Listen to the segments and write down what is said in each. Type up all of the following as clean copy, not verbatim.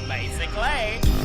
Basically.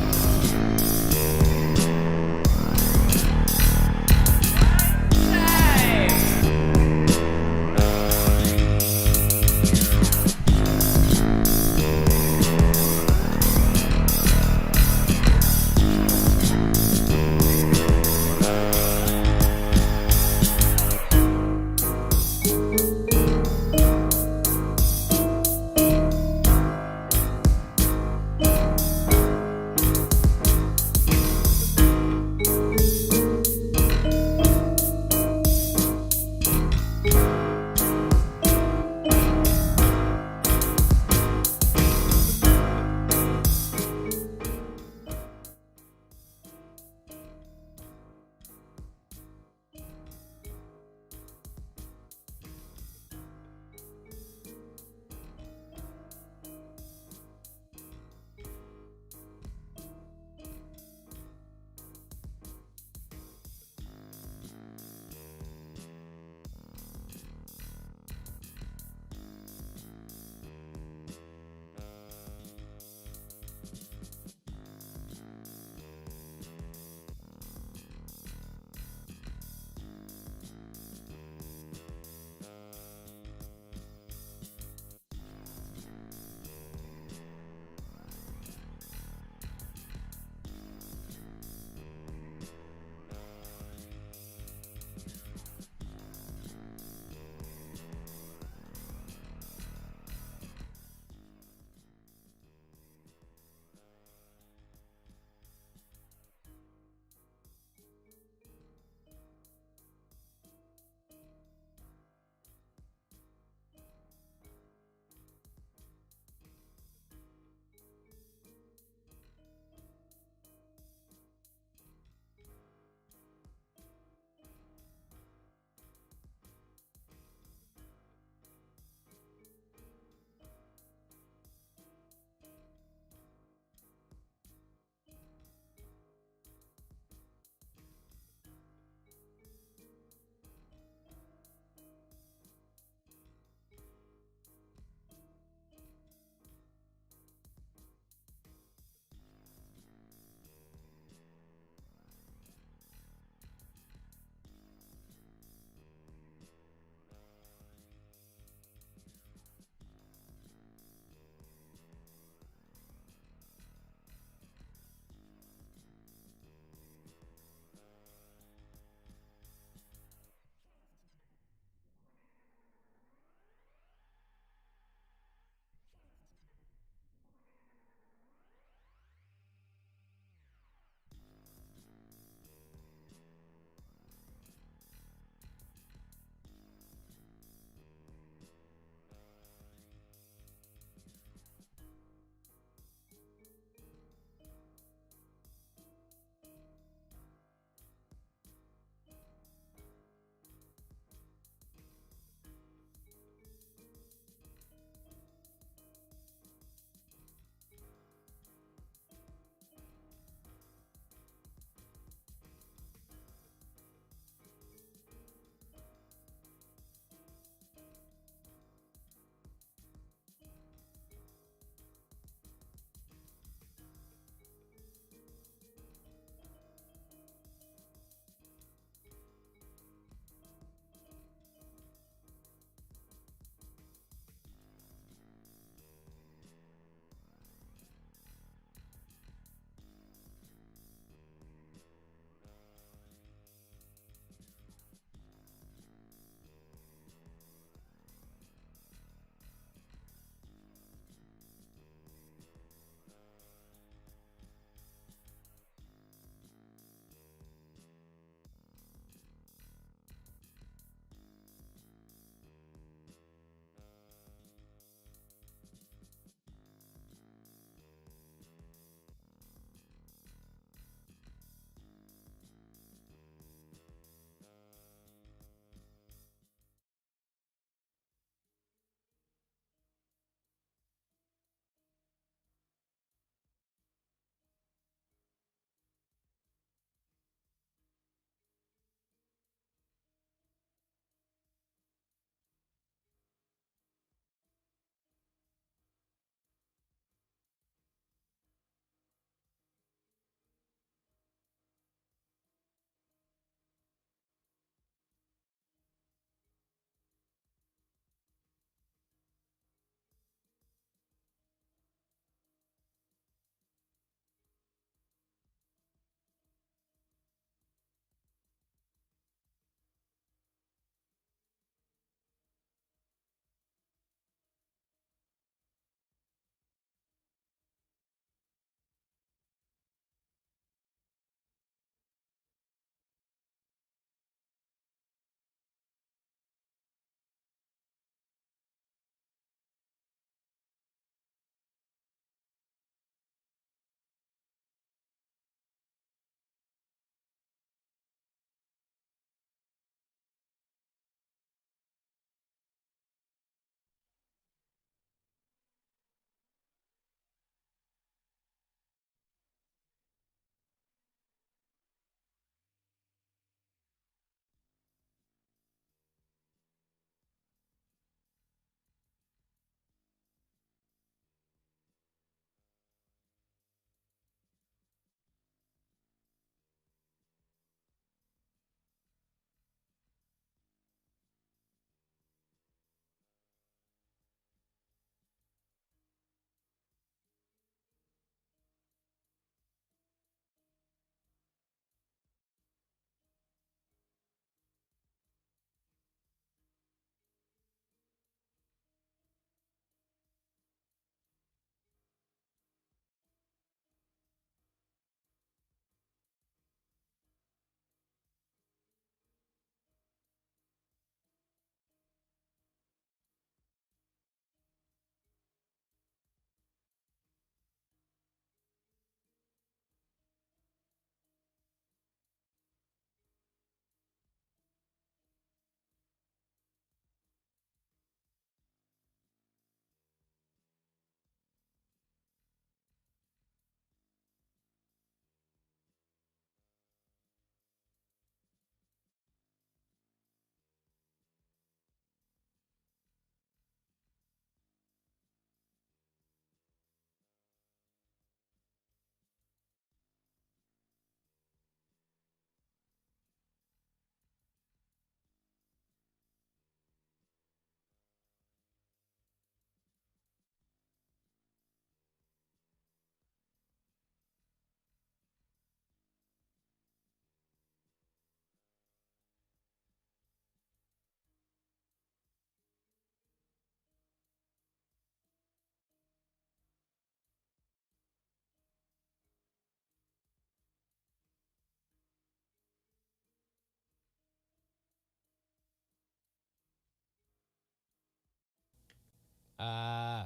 Uh,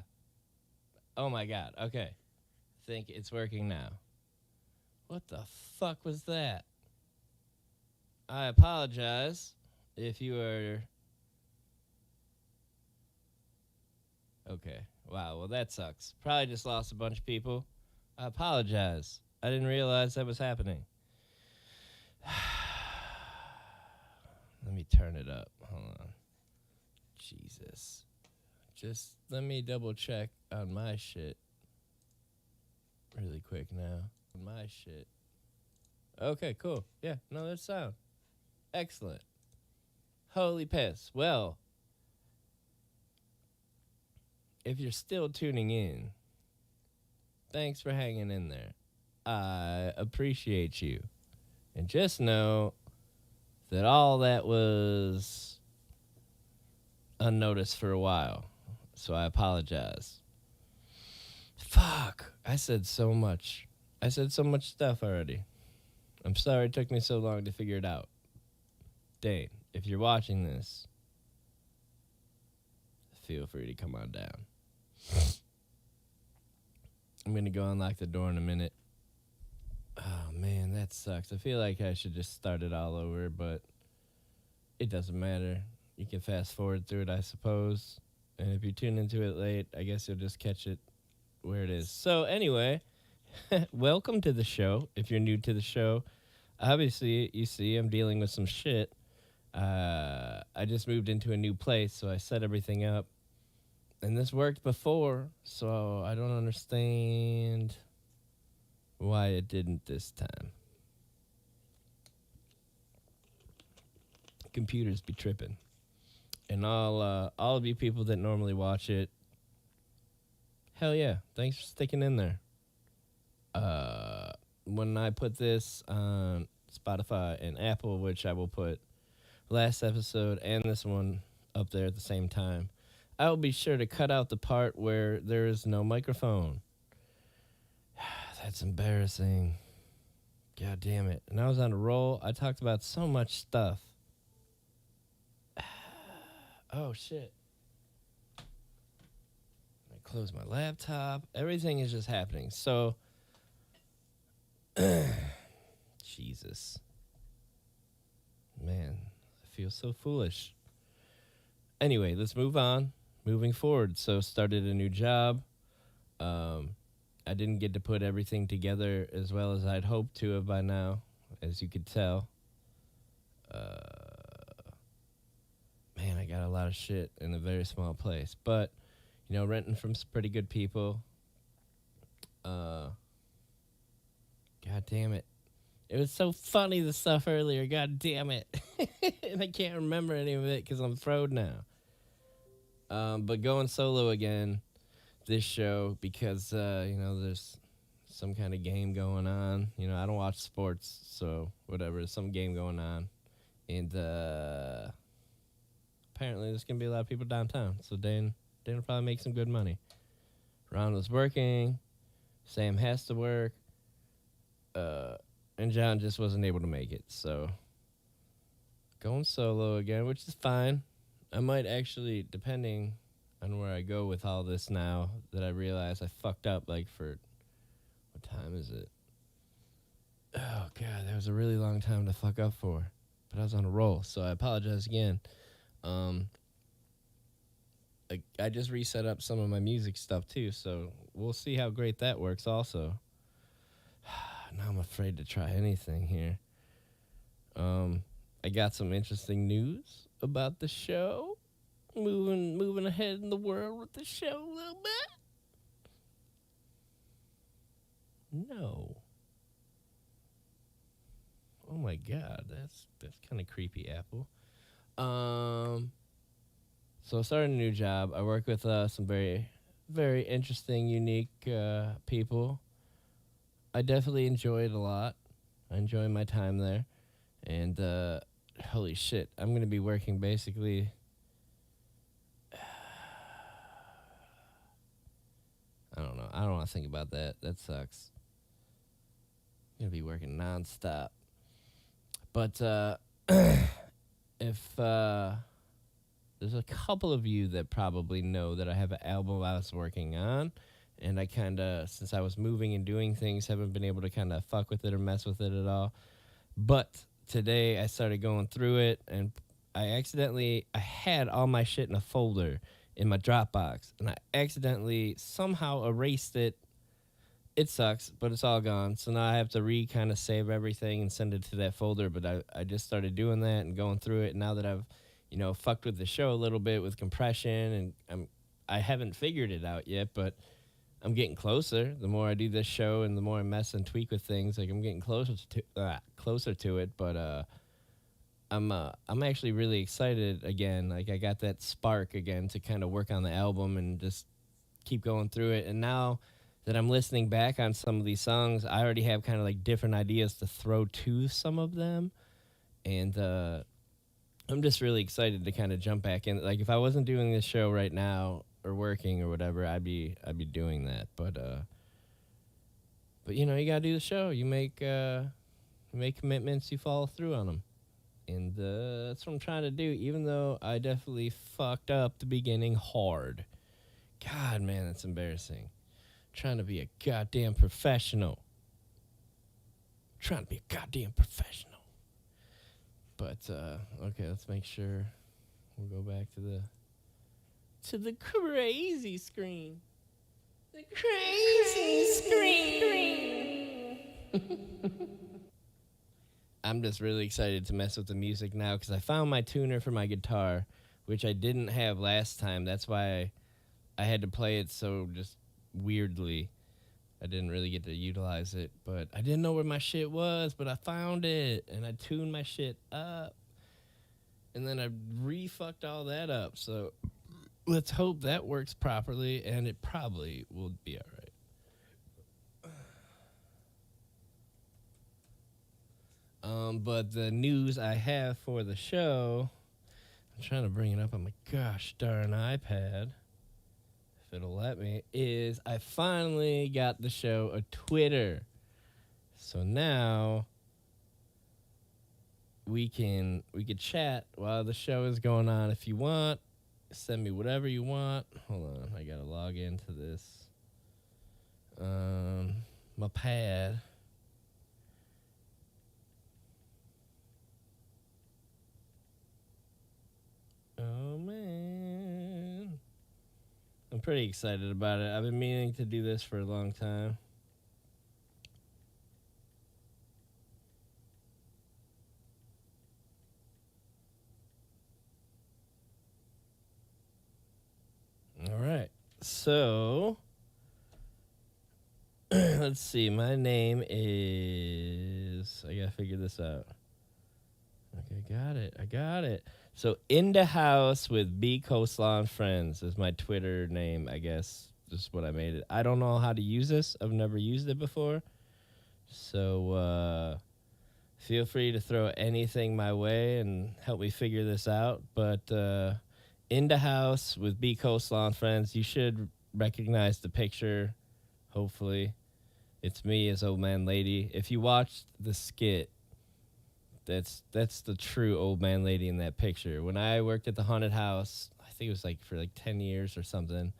oh my god. Okay. Think it's working now. What the fuck was that? I apologize if you are. Okay. Wow. Well, that sucks. Probably just lost a bunch of people. I apologize. I didn't realize that was happening. Let me turn it up. Hold on. Jesus. Just let me double check on my shit really quick now. On my shit. Okay, cool. Yeah, no, that's sound. Excellent. Holy piss. Well, if you're still tuning in, thanks for hanging in there. I appreciate you. And just know that all that was unnoticed for a while. So I apologize. Fuck. I said so much. I said so much stuff already. I'm sorry it took me so long to figure it out. Dane, if you're watching this, feel free to come on down. I'm going to go unlock the door in a minute. Oh, man, that sucks. I feel like I should just start it all over, but it doesn't matter. You can fast forward through it, I suppose. And if you tune into it late, I guess you'll just catch it where it is. So, anyway, welcome to the show. If you're new to the show, obviously, you see I'm dealing with some shit. I just moved into a new place, so I set everything up. And this worked before, so I don't understand why it didn't this time. Computers be tripping. And all of you people that normally watch it, hell yeah, thanks for sticking in there. When I put this on Spotify and Apple, which I will put last episode and this one up there at the same time, I will be sure to cut out the part where there is no microphone. That's embarrassing. God damn it. And I was on a roll. I talked about so much stuff. Oh, shit. I close my laptop. Everything is just happening. So, Jesus. Man, I feel so foolish. Anyway, let's move on. Moving forward. So, started a new job. I didn't get to put everything together as well as I'd hoped to have by now, as you could tell. Man, I got a lot of shit in a very small place. But, you know, renting from some pretty good people. God damn it. It was so funny, the stuff earlier. God damn it. And I can't remember any of it because I'm throwed now. But going solo again this show because, there's some kind of game going on. You know, I don't watch sports, so whatever. There's some game going on. And apparently there's going to be a lot of people downtown. So Dan will probably make some good money. Ron was working. Sam has to work. And John just wasn't able to make it. So going solo again, which is fine. I might actually, depending on where I go with all this now, that I realize I fucked up, like, for, what time is it? Oh, God, that was a really long time to fuck up for. But I was on a roll, so I apologize again. I just reset up some of my music stuff, too, so we'll see how great that works also. Now I'm afraid to try anything here. I got some interesting news about the show. Moving ahead in the world with the show a little bit. No. Oh my God, that's kind of creepy, Apple. So I started a new job. I work with some very, very interesting, unique people. I definitely enjoy it a lot. I enjoy my time there. And holy shit, I'm going to be working basically... I don't know. I don't want to think about that. That sucks. I'm going to be working nonstop. But if there's a couple of you that probably know that I have an album I was working on, and I kind of, since I was moving and doing things, haven't been able to kind of fuck with it or mess with it at all. But today I started going through it, and I had all my shit in a folder in my Dropbox, and I accidentally somehow erased it. It sucks, but it's all gone. So now I have to kind of save everything and send it to that folder. But I just started doing that and going through it. And now that I've, fucked with the show a little bit with compression, and I haven't figured it out yet, but I'm getting closer. The more I do this show and the more I mess and tweak with things, like I'm getting closer to it. But I'm actually really excited again. Like I got that spark again to kind of work on the album and just keep going through it. And now that I'm listening back on some of these songs, I already have kind of like different ideas to throw to some of them. And I'm just really excited to kind of jump back in. Like if I wasn't doing this show right now or working or whatever, I'd be doing that. But you gotta do the show. You make commitments, you follow through on them. And that's what I'm trying to do, even though I definitely fucked up the beginning hard. God, man, that's embarrassing. Trying to be a goddamn professional. But, okay, let's make sure. We'll go back to the crazy screen. The crazy screen. I'm just really excited to mess with the music now because I found my tuner for my guitar, which I didn't have last time. That's why I had to play it so just weirdly. I didn't really get to utilize it, but I didn't know where my shit was, but I found it, and I tuned my shit up, and then I re-fucked all that up. So let's hope that works properly, and it probably will be all right. But the news I have for the show, I'm trying to bring it up on my gosh darn iPad, if it'll let me, is I finally got the show a Twitter. So now we could chat while the show is going on if you want. Send me whatever you want. Hold on, I gotta log into this. My pad. Oh, man. I'm pretty excited about it. I've been meaning to do this for a long time. All right. So, let's see. My name is... I got to figure this out. Okay, I got it. So, In the House with B-COLESLAW and Friends is my Twitter name, I guess. This is what I made it. I don't know how to use this. I've never used it before. So, feel free to throw anything my way and help me figure this out. But, In the House with B-COLESLAW and Friends, you should recognize the picture, hopefully. It's me as Old Man Lady. If you watched the skit, that's the true Old Man Lady in that picture. When I worked at the haunted house, I think it was like for like 10 years or something,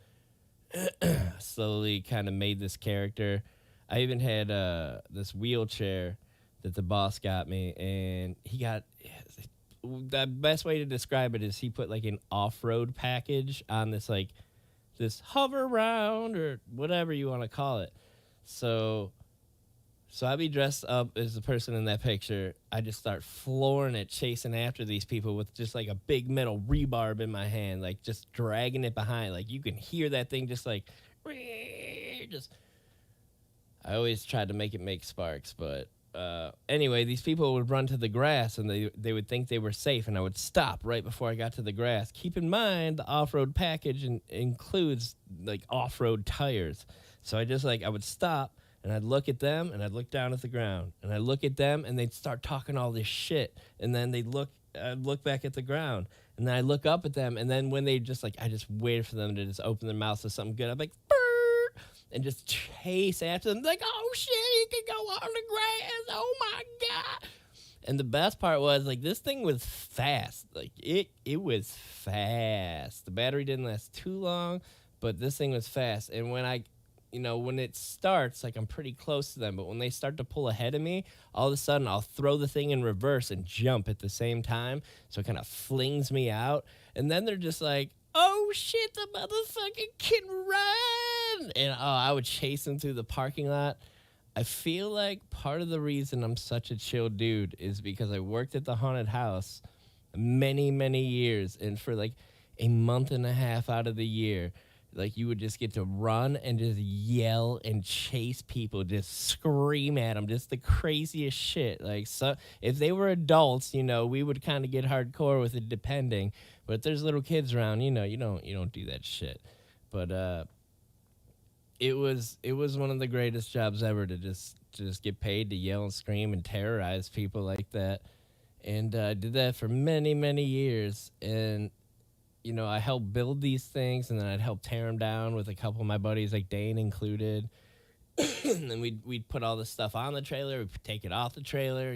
slowly kind of made this character. I even had this wheelchair that the boss got me, and he got... The best way to describe it is he put like an off-road package on this hover round or whatever you want to call it. So I'd be dressed up as the person in that picture. I just start flooring it, chasing after these people with just like a big metal rebarb in my hand, like just dragging it behind. Like you can hear that thing just like, just. I always tried to make it make sparks, but anyway, these people would run to the grass and they would think they were safe, and I would stop right before I got to the grass. Keep in mind, the off-road package includes like off-road tires. So I would stop, and I'd look at them, and I'd look down at the ground, and I'd look at them, and they'd start talking all this shit, and then I'd look back at the ground, and then I'd look up at them, and then when they just I just waited for them to just open their mouths to something good. I'd be like, "Brr," and just chase after them, like, oh shit, you can go on the grass, oh my god. And the best part was like this thing was fast. Like it was fast. The battery didn't last too long, but this thing was fast. And when when it starts, like I'm pretty close to them, but when they start to pull ahead of me, all of a sudden I'll throw the thing in reverse and jump at the same time. So it kind of flings me out. And then they're just like, oh shit, the motherfucker can run. And I would chase him through the parking lot. I feel like part of the reason I'm such a chill dude is because I worked at the haunted house many, many years. And for like a month and a half out of the year, like you would just get to run and just yell and chase people, just scream at them, just the craziest shit. Like, so if they were adults, we would kind of get hardcore with it depending. But if there's little kids around, you don't do that shit. But it was one of the greatest jobs ever to just get paid to yell and scream and terrorize people like that. And I did that for many, many years. And I helped build these things, and then I'd help tear them down with a couple of my buddies, like Dane included. And then we'd put all this stuff on the trailer, we'd take it off the trailer,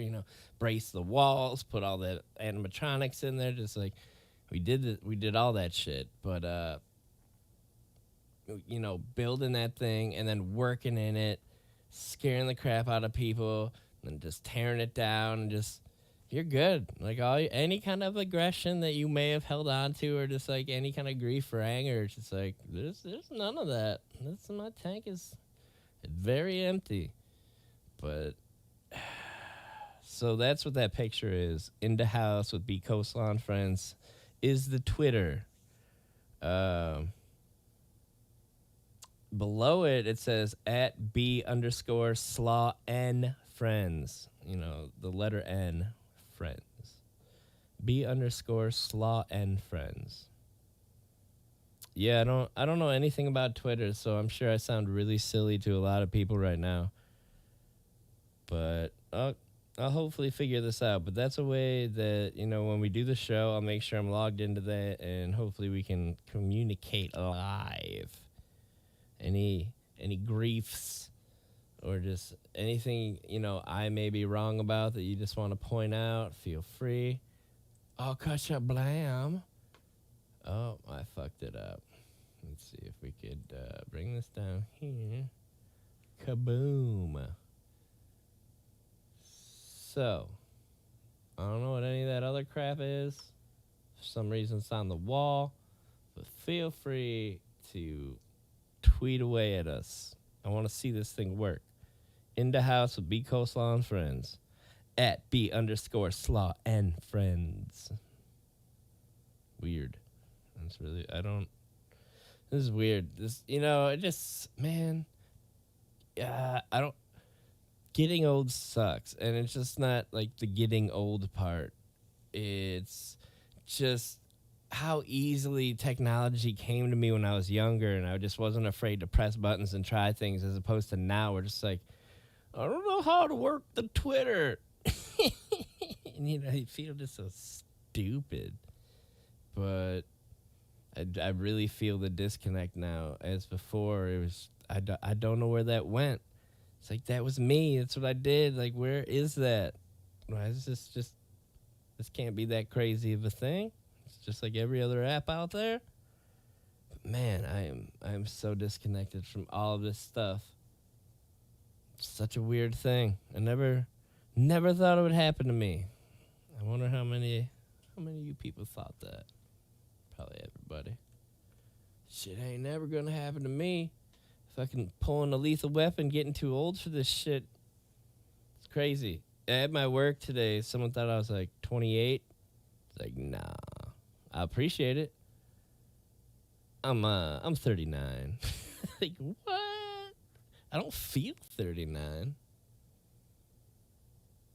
brace the walls, put all the animatronics in there, just like we did all that shit. But building that thing and then working in it, scaring the crap out of people, and just tearing it down, and just you're good. Like any kind of aggression that you may have held on to, or just like any kind of grief or anger, it's just like there's none of that. My tank is very empty. But so that's what that picture is. In the house with B-COLESLAW and friends is the Twitter. Below it says at B_slaw N friends. The letter N friends. B_slaw N friends. Yeah, I don't know anything about Twitter, so I'm sure I sound really silly to a lot of people right now. But I'll hopefully figure this out. But that's a way that, when we do the show, I'll make sure I'm logged into that, and hopefully we can communicate live. Any griefs or just anything, I may be wrong about that you just want to point out, feel free. Oh, kasha blam. Oh, I fucked it up. Let's see if we could bring this down here. Kaboom. So, I don't know what any of that other crap is. For some reason, it's on the wall. But feel free to tweet away at us. I want to see this thing work. In the house with B-COLESLAW and friends. At B_slaw and friends. Weird. That's really, this is weird. This, it just, man, I don't, getting old sucks. And it's just not like the getting old part. It's just how easily technology came to me when I was younger, and I just wasn't afraid to press buttons and try things, as opposed to now we're just like, I don't know how to work the Twitter. And you feel just so stupid. But I really feel the disconnect now. As before, it was I don't know where that went. It's like, that was me. That's what I did. Like, where is that? Why is this just, this can't be that crazy of a thing. It's just like every other app out there. But man, I am so disconnected from all of this stuff. It's such a weird thing. I never thought it would happen to me. I wonder how many of you people thought that. Probably everybody. Shit ain't never gonna happen to me. Fucking pulling a lethal weapon, getting too old for this shit. It's crazy. At my work today, someone thought I was like 28. It's like, nah. I appreciate it. I'm 39. Like, what? I don't feel 39.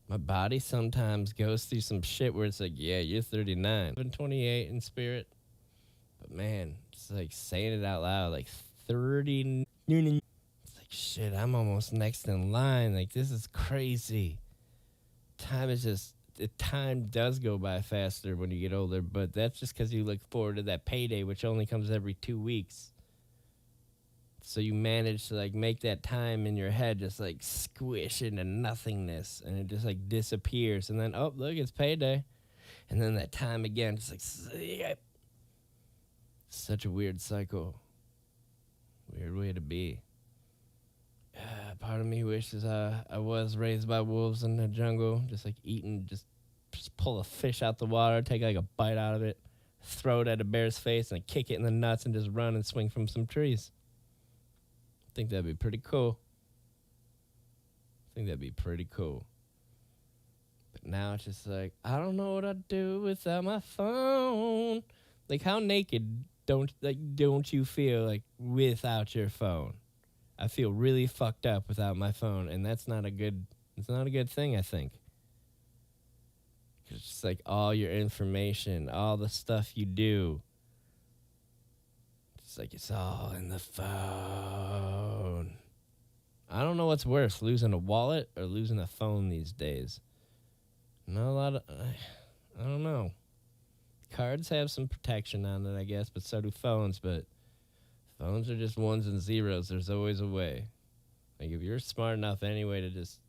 My body sometimes goes through some shit where it's like, yeah, you're 39. I'm 28 in spirit. But man, it's like saying it out loud, like 30. It's like, shit, I'm almost next in line. Like, this is crazy. Time does go by faster when you get older, but that's just because you look forward to that payday, which only comes every 2 weeks. So you manage to like make that time in your head just like squish into nothingness, and it just like disappears. And then, oh, look, it's payday. And then that time again, just like, such a weird cycle. Weird way to be. Part of me wishes I was raised by wolves in the jungle, just like eating, just pull a fish out the water, take like a bite out of it, throw it at a bear's face, and kick it in the nuts and just run and swing from some trees. I think that'd be pretty cool. But now it's just like, I don't know what I'd do without my phone. Like, how naked don't you feel like without your phone? I feel really fucked up without my phone, and it's not a good thing, I think. It's just like all your information, all the stuff you do, it's like it's all in the phone. I don't know what's worse, losing a wallet or losing a phone these days. Not a lot of, I don't know. Cards have some protection on it, I guess, but so do phones, but phones are just ones and zeros. There's always a way. Like, if you're smart enough anyway to just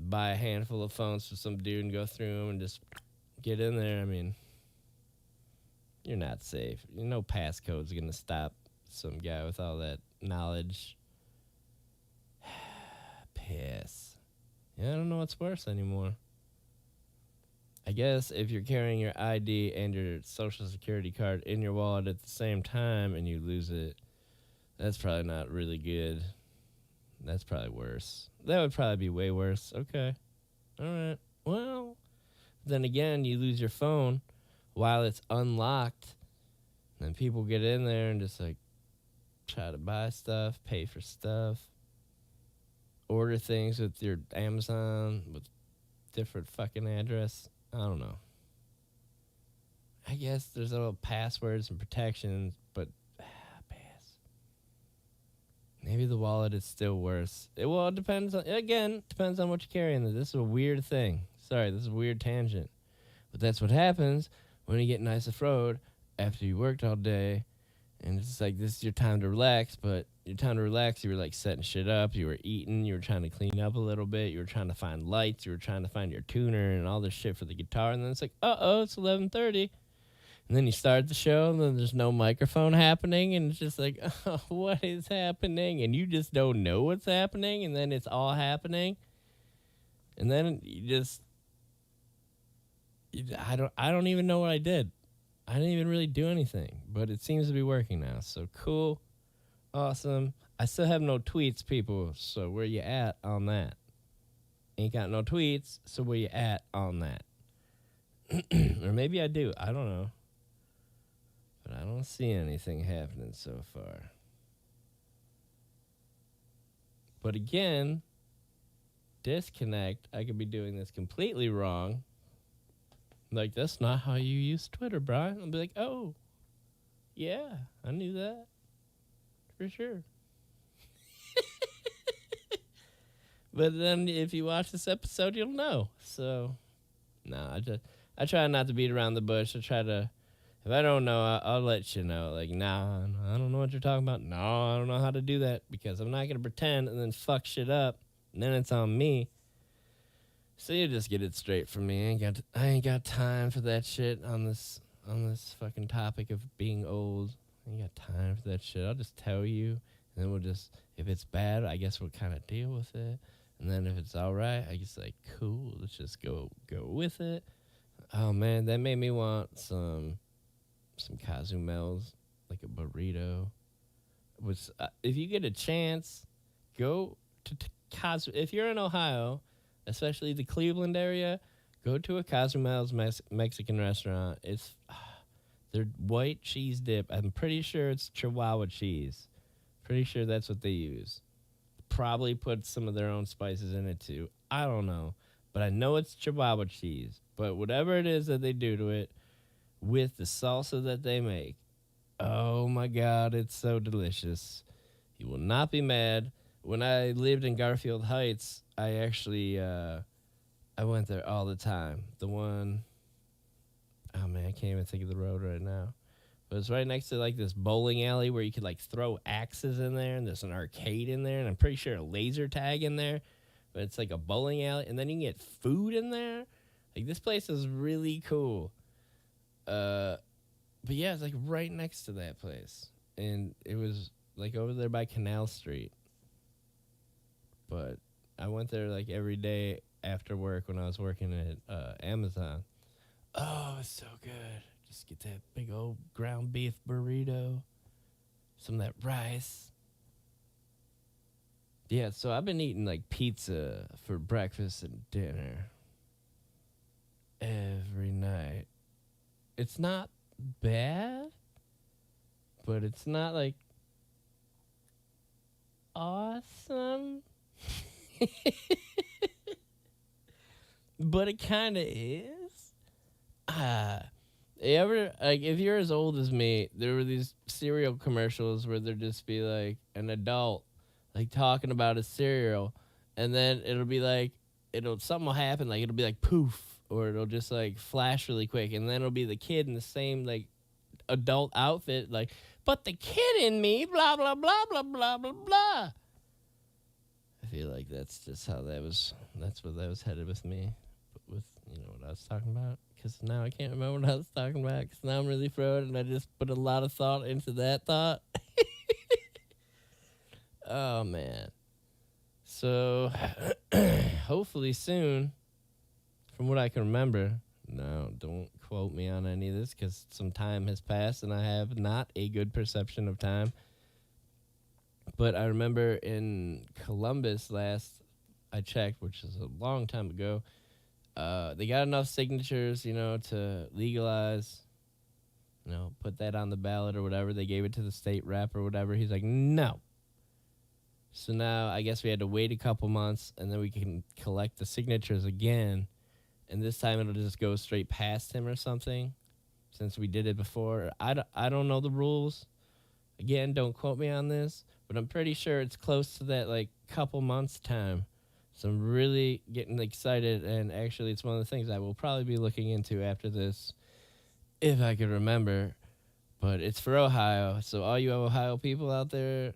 buy a handful of phones for some dude and go through them and just get in there, I mean, you're not safe. You know, passcode's going to stop some guy with all that knowledge. Piss. Yeah, I don't know what's worse anymore. I guess if you're carrying your ID and your social security card in your wallet at the same time and you lose it, that's probably not really good. That's probably worse. That would probably be way worse. Okay. All right. Well, then again, you lose your phone while it's unlocked. Then people get in there and just like try to buy stuff, pay for stuff, order things with your Amazon with different fucking address. I don't know. I guess there's little passwords and protections, but pass. Maybe the wallet is still worse. It depends on what you're carrying. This is a weird thing. Sorry, this is a weird tangent. But that's what happens when you get nice off-road after you worked all day, and it's like, this is your time to relax, but your time to relax, you were like setting shit up, you were eating, you were trying to clean up a little bit, you were trying to find lights, you were trying to find your tuner and all this shit for the guitar, and then it's like, it's 11:30. And then you start the show, and then there's no microphone happening, and it's just like, what is happening? And you just don't know what's happening, and then it's all happening. And then I don't even know what I did. I didn't even really do anything, but it seems to be working now. So cool. Awesome. I still have no tweets, people, so where you at on that? Ain't got no tweets, so where you at on that? Or maybe I do. I don't know. But I don't see anything happening so far. But again, disconnect. I could be doing this completely wrong. Like, that's not how you use Twitter, Brian. I'll be like, oh, yeah, I knew that. For sure. But then if you watch this episode, you'll know. So, no, I try not to beat around the bush. I try to, if I don't know, I'll let you know. Like, nah, I don't know what you're talking about. No, I don't know how to do that, because I'm not going to pretend and then fuck shit up. And then it's on me. So you just get it straight from me. I ain't got time for that shit on this fucking topic of being old. I ain't got time for that shit. I'll just tell you, and then we'll just, if it's bad, I guess we'll kind of deal with it. And then if it's all right, I guess, like, cool, let's just go with it. Oh man, that made me want some Cozumels, like a burrito. If you get a chance, go to Cozumel. If you're in Ohio, especially the Cleveland area, go to a Cozumels Mexican restaurant. It's their white cheese dip. I'm pretty sure it's Chihuahua cheese. Pretty sure that's what they use. Probably put some of their own spices in it too. I don't know. But I know it's Chihuahua cheese. But whatever it is that they do to it, with the salsa that they make, oh my God, it's so delicious. You will not be mad. When I lived in Garfield Heights, I actually, I went there all the time. The one, oh man, I can't even think of the road right now. But it's right next to like this bowling alley where you could like throw axes in there, and there's an arcade in there, and I'm pretty sure a laser tag in there. But it's like a bowling alley, and then you can get food in there. Like this place is really cool. But yeah, it's like right next to that place, and it was like over there by Canal Street. But I went there like every day after work when I was working at Amazon. Oh, it's so good. Just get that big old ground beef burrito, some of that rice. Yeah, so I've been eating like pizza for breakfast and dinner every night. It's not bad, but it's not like awesome. But it kind of is. You ever like if you're as old as me, there were these cereal commercials where there'd just be like an adult like talking about a cereal, and then it'll be like something will happen, like it'll be like poof, or it'll just like flash really quick, and then it'll be the kid in the same like adult outfit, like, but the kid in me, blah blah blah blah blah blah blah. I feel like that's just how that's where that was headed with me, but with what I was talking about. Because now I can't remember what I was talking about. Because now I'm really throwing, and I just put a lot of thought into that thought. Oh man. So hopefully soon, from what I can remember. No, don't quote me on any of this because some time has passed and I have not a good perception of time. But I remember in Columbus last I checked, which is a long time ago, they got enough signatures, to legalize, put that on the ballot or whatever. They gave it to the state rep or whatever. He's like, no. So now I guess we had to wait a couple months, and then we can collect the signatures again. And this time it'll just go straight past him or something, since we did it before. I don't know the rules. Again, don't quote me on this, but I'm pretty sure it's close to that, like, couple months time. So I'm really getting excited, and actually it's one of the things I will probably be looking into after this, if I can remember. But it's for Ohio, so all you Ohio people out there,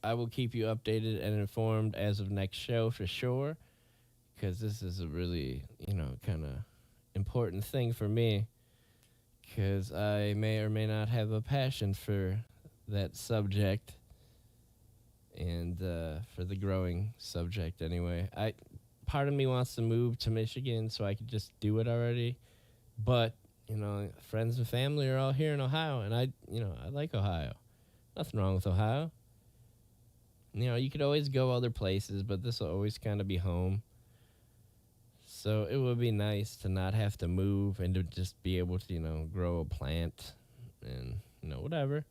I will keep you updated and informed as of next show for sure, because this is a really, kind of important thing for me, because I may or may not have a passion for that subject, and for the growing subject anyway. Part of me wants to move to Michigan so I could just do it already, but friends and family are all here in Ohio, and I like Ohio. Nothing wrong with Ohio. You could always go other places, but this will always kind of be home. So it would be nice to not have to move and to just be able to, grow a plant and, whatever.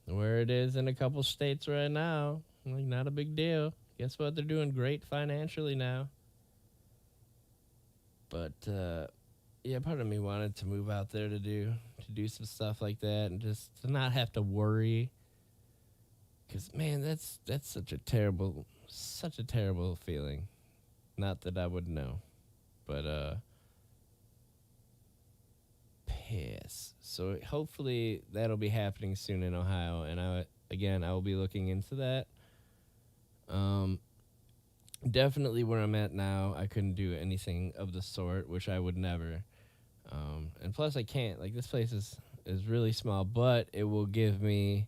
Where it is in a couple states right now, like, not a big deal. Guess what? They're doing great financially now. But, yeah, part of me wanted to move out there to do some stuff like that and just to not have to worry. Because, man, that's such a terrible feeling. Not that I would know. But, piss. So hopefully that'll be happening soon in Ohio. And I will be looking into that. Definitely where I'm at now, I couldn't do anything of the sort, which I would never. And plus I can't. Like, this place is really small, but it will give me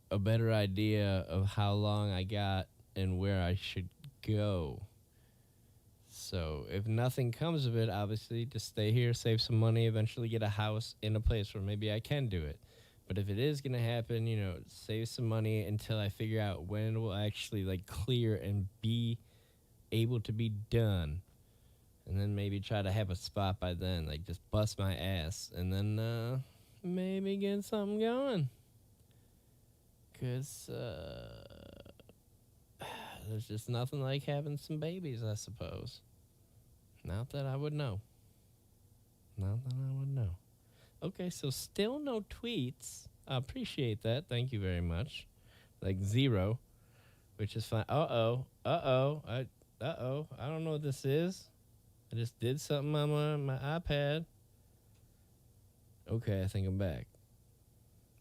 a better idea of how long I got and where I should go. So if nothing comes of it, obviously, just stay here, save some money, eventually get a house in a place where maybe I can do it. But if it is going to happen, save some money until I figure out when it will actually, like, clear and be able to be done. And then maybe try to have a spot by then, like, just bust my ass. And then, maybe get something going. Because, there's just nothing like having some babies, I suppose. Not that I would know. Okay, so still no tweets. I appreciate that. Thank you very much. Like 0, which is fine. Uh-oh. I don't know what this is. I just did something on my iPad. Okay, I think I'm back.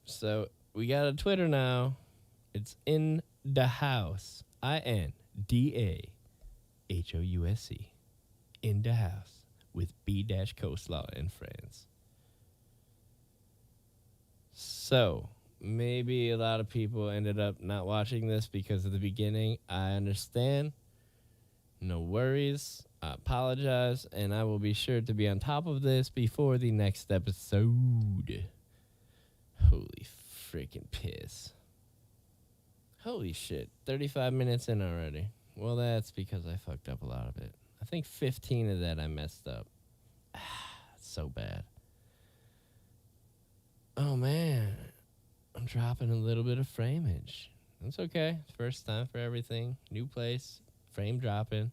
So we got a Twitter now. It's in the house. INDAHOUSE. In the house with B-COLESLAW and friends. So maybe a lot of people ended up not watching this because of the beginning. I understand. No worries. I apologize, and I will be sure to be on top of this before the next episode. Holy freaking piss. Holy shit. 35 minutes in already. Well, that's because I fucked up a lot of it. I think 15 of that I messed up. So bad. Oh, man. I'm dropping a little bit of frameage. That's okay. First time for everything. New place. Frame dropping.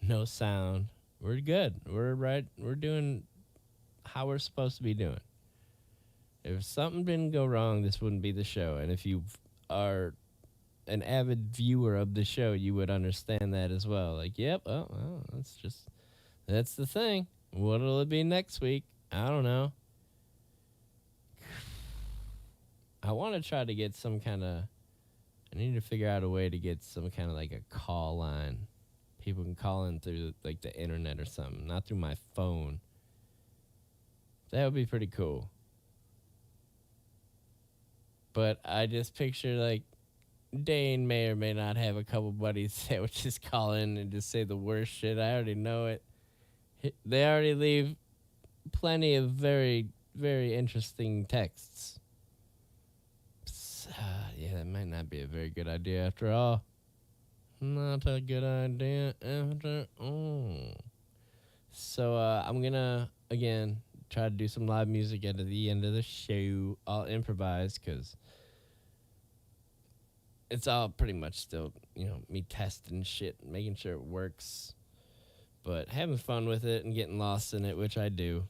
No sound. We're good. We're right. We're doing how we're supposed to be doing. If something didn't go wrong, this wouldn't be the show. And if you are an avid viewer of the show, you would understand that as well. Like, yep, that's the thing. What'll it be next week? I don't know. I want to try to get some kind of, I need to figure out a way to get some kind of like a call line. People can call in through like the internet or something, not through my phone. That would be pretty cool. But I just picture like Dane may or may not have a couple buddies that would just call in and just say the worst shit. I already know it. They already leave plenty of very, very interesting texts. Yeah, that might not be a very good idea after all. Not a good idea after all. So I'm going to, again, try to do some live music at the end of the show. I'll improvise because it's all pretty much still, me testing shit, making sure it works. But having fun with it and getting lost in it, which I do.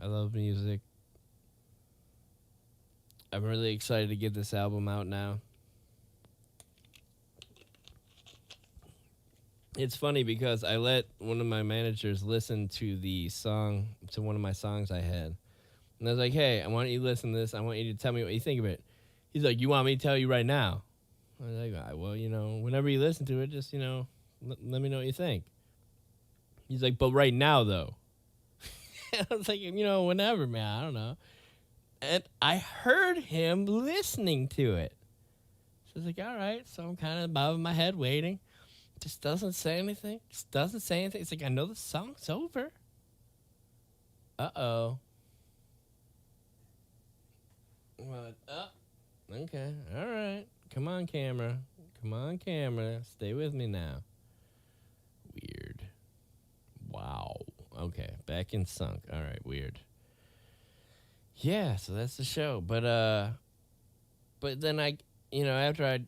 I love music. I'm really excited to get this album out now. It's funny because I let one of my managers listen to one of my songs I had. And I was like, hey, I want you to listen to this. I want you to tell me what you think of it. He's like, you want me to tell you right now? I was like, well, whenever you listen to it, just, let me know what you think. He's like, but right now, though. I was like, whenever, man, I don't know. And I heard him listening to it. So I was like, all right. So I'm kind of bobbing my head, waiting. Just doesn't say anything. It's like, I know the song's over. Uh-oh. What? Okay. All right. Come on, camera. Stay with me now. Weird. Wow. Okay. Back in sync. All right. Weird. Yeah, so that's the show. But then after I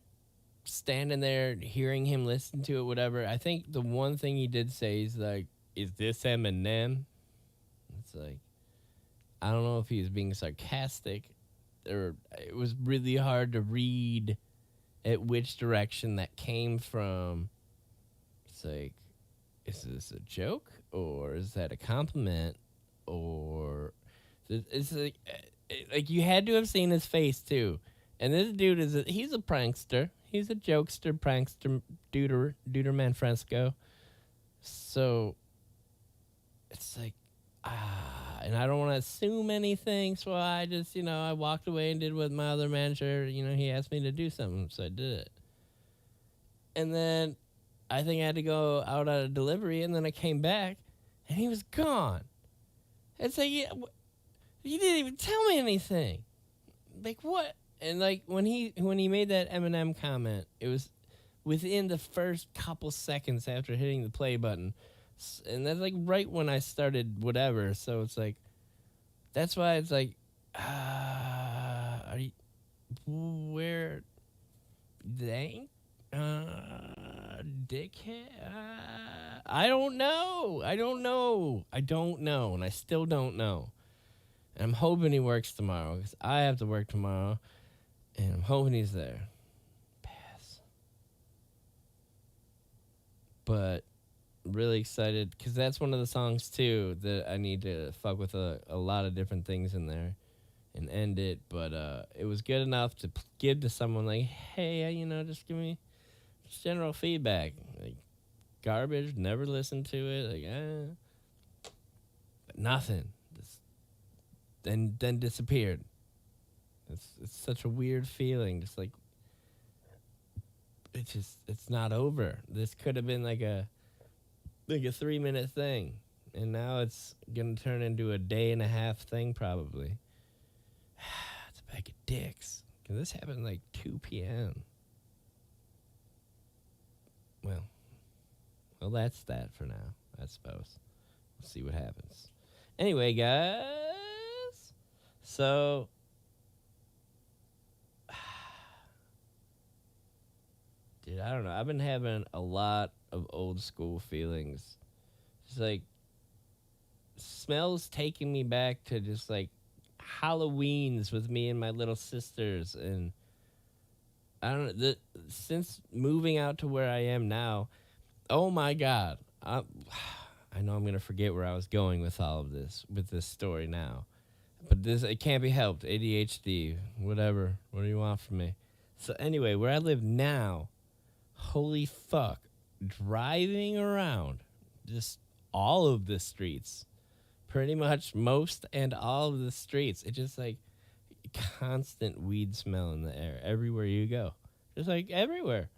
standing there hearing him listen to it, whatever, I think the one thing he did say is like, is this Eminem? It's like, I don't know if he was being sarcastic or it was really hard to read at which direction that came from. It's like, is this a joke or is that a compliment? Or it's like you had to have seen his face too. And this dude he's a prankster. He's a jokester, prankster, duder Manfresco. So it's like, and I don't want to assume anything. So I just, I walked away and did what my other manager, he asked me to do something. So I did it. And then I think I had to go out on a delivery. And then I came back and he was gone. It's like, you didn't even tell me anything. Like, what? And like when he made that Eminem comment, it was within the first couple seconds after hitting the play button, and that's like right when I started whatever. So it's like, that's why it's like, are you where? Thank, dickhead. I don't know, and I still don't know. And I'm hoping he works tomorrow because I have to work tomorrow. And I'm hoping he's there. Pass. But really excited because that's one of the songs too that I need to fuck with a lot of different things in there and end it. But it was good enough to give to someone like, hey, just give me just general feedback. Like garbage, never listened to it. Like, but nothing. Just, then disappeared. It's such a weird feeling. Just like it's not over. This could have been like a 3 minute thing, and now it's gonna turn into a day and a half thing probably. It's a bag of dicks. Cause this happened like 2 p.m. Well, well, that's that for now. I suppose. We'll see what happens. Anyway, guys. So, dude, I don't know. I've been having a lot of old school feelings. Just like smells taking me back to just like Halloween's with me and my little sisters, and I don't know. Since moving out to where I am now, oh my god, I know I'm gonna forget where I was going with all of this with this story now, but this it can't be helped. ADHD, whatever. What do you want from me? So anyway, where I live now, holy fuck, driving around just all of the streets, pretty much most and all of the streets, it just like constant weed smell in the air everywhere you go, just like everywhere.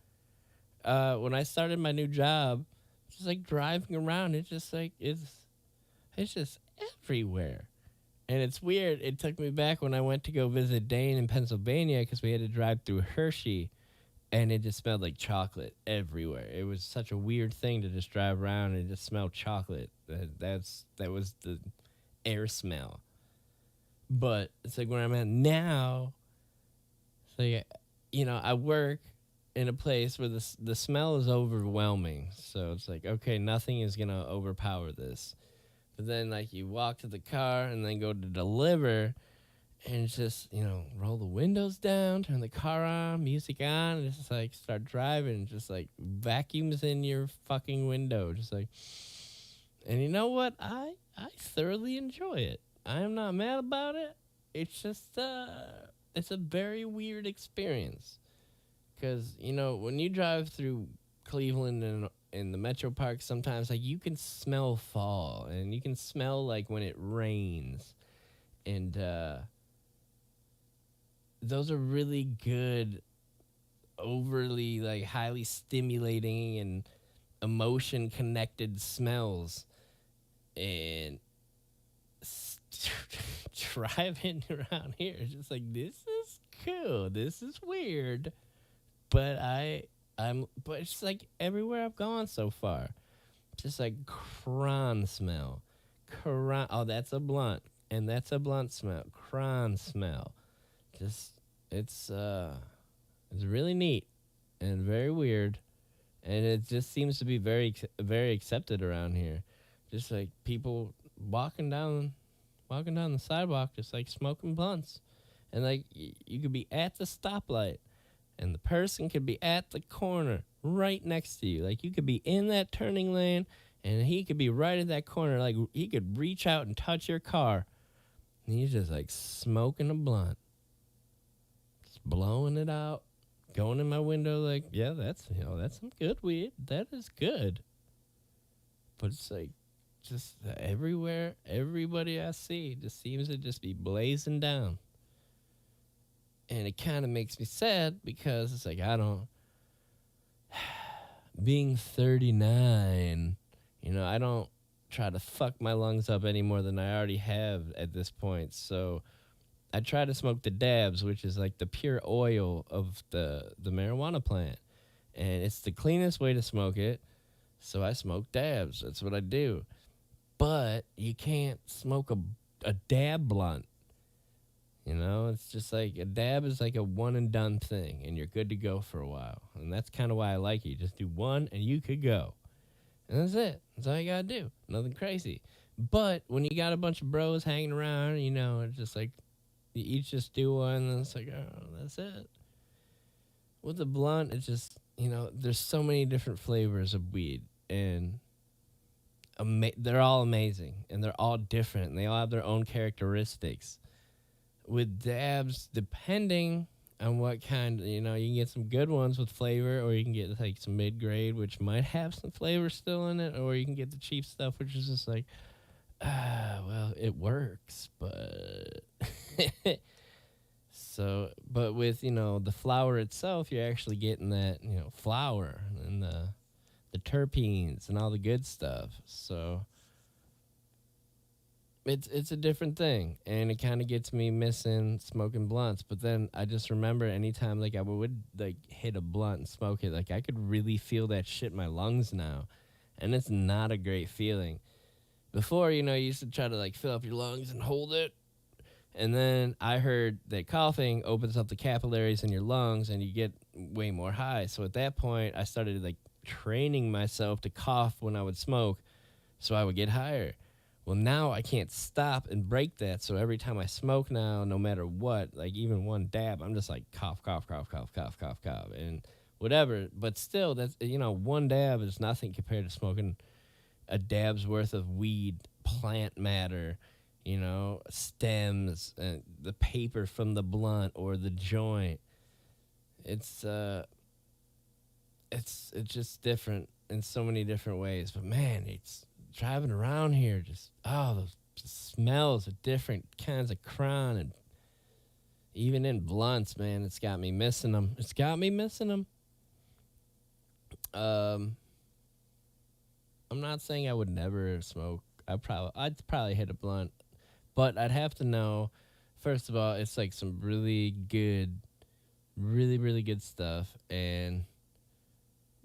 When I started my new job, just like driving around, it's just like it's just everywhere, and it's weird. It took me back when I went to go visit Dane in Pennsylvania because we had to drive through Hershey, and it just smelled like chocolate everywhere. It was such a weird thing to just drive around and just smell chocolate. That was the air smell. But it's like where I'm at now. So yeah, I work in a place where the smell is overwhelming. So it's like, okay, nothing is gonna overpower this. But then like you walk to the car and then go to deliver, and it's just roll the windows down, turn the car on, music on, and just like start driving, and just like vacuums in your fucking window, just like. And you know what? I thoroughly enjoy it. I am not mad about it. It's just it's a very weird experience. Because, when you drive through Cleveland and in the metro park, sometimes, like, you can smell fall. And you can smell, like, when it rains. And those are really good, overly, like, highly stimulating and emotion-connected smells. And driving around here, it's just like, this is cool. This is weird. But but it's like everywhere I've gone so far, just like cron smell, oh, that's a blunt, and that's a blunt smell, cron smell. Just it's really neat and very weird, and it just seems to be very accepted around here. Just like people walking down the sidewalk, just like smoking blunts, and like you could be at the stoplight and the person could be at the corner right next to you. Like you could be in that turning lane and he could be right at that corner. Like he could reach out and touch your car. And he's just like smoking a blunt. Just blowing it out. Going in my window like, yeah, that's some good weed. That is good. But it's like just everywhere, everybody I see just seems to just be blazing down. And it kind of makes me sad because it's like, being 39, I don't try to fuck my lungs up any more than I already have at this point. So I try to smoke the dabs, which is like the pure oil of the marijuana plant. And it's the cleanest way to smoke it. So I smoke dabs. That's what I do. But you can't smoke a dab blunt. It's just like a dab is like a one and done thing, and you're good to go for a while. And that's kind of why I like it. You just do one, and you could go. And that's it. That's all you got to do. Nothing crazy. But when you got a bunch of bros hanging around, it's just like you each just do one, and it's like, oh, that's it. With the blunt, it's just, there's so many different flavors of weed. And they're all amazing and they're all different and they all have their own characteristics. With dabs, depending on what kind, you can get some good ones with flavor, or you can get like some mid grade, which might have some flavor still in it, or you can get the cheap stuff, which is just like, well, it works, but. So, but with the flower itself, you're actually getting that flower and the terpenes and all the good stuff. So it's a different thing, and it kind of gets me missing smoking blunts. But then I just remember anytime like I would like hit a blunt and smoke it, like I could really feel that shit in my lungs now, and it's not a great feeling. Before, you used to try to like fill up your lungs and hold it. And then I heard that coughing opens up the capillaries in your lungs and you get way more high. So at that point, I started like training myself to cough when I would smoke so I would get higher. Well, now I can't stop and break that. So every time I smoke now, no matter what, like even one dab, I'm just like cough, cough, cough, cough, cough, cough, cough, and whatever. But still, that's, one dab is nothing compared to smoking a dab's worth of weed plant matter, stems, and the paper from the blunt or the joint. It's just different in so many different ways. But man, it's driving around here, just those smells of different kinds of crown, and even in blunts, man, it's got me missing them. It's got me missing them. I'm not saying I would never smoke. I'd probably hit a blunt, but I'd have to know. First of all, it's like some really good, really really good stuff, and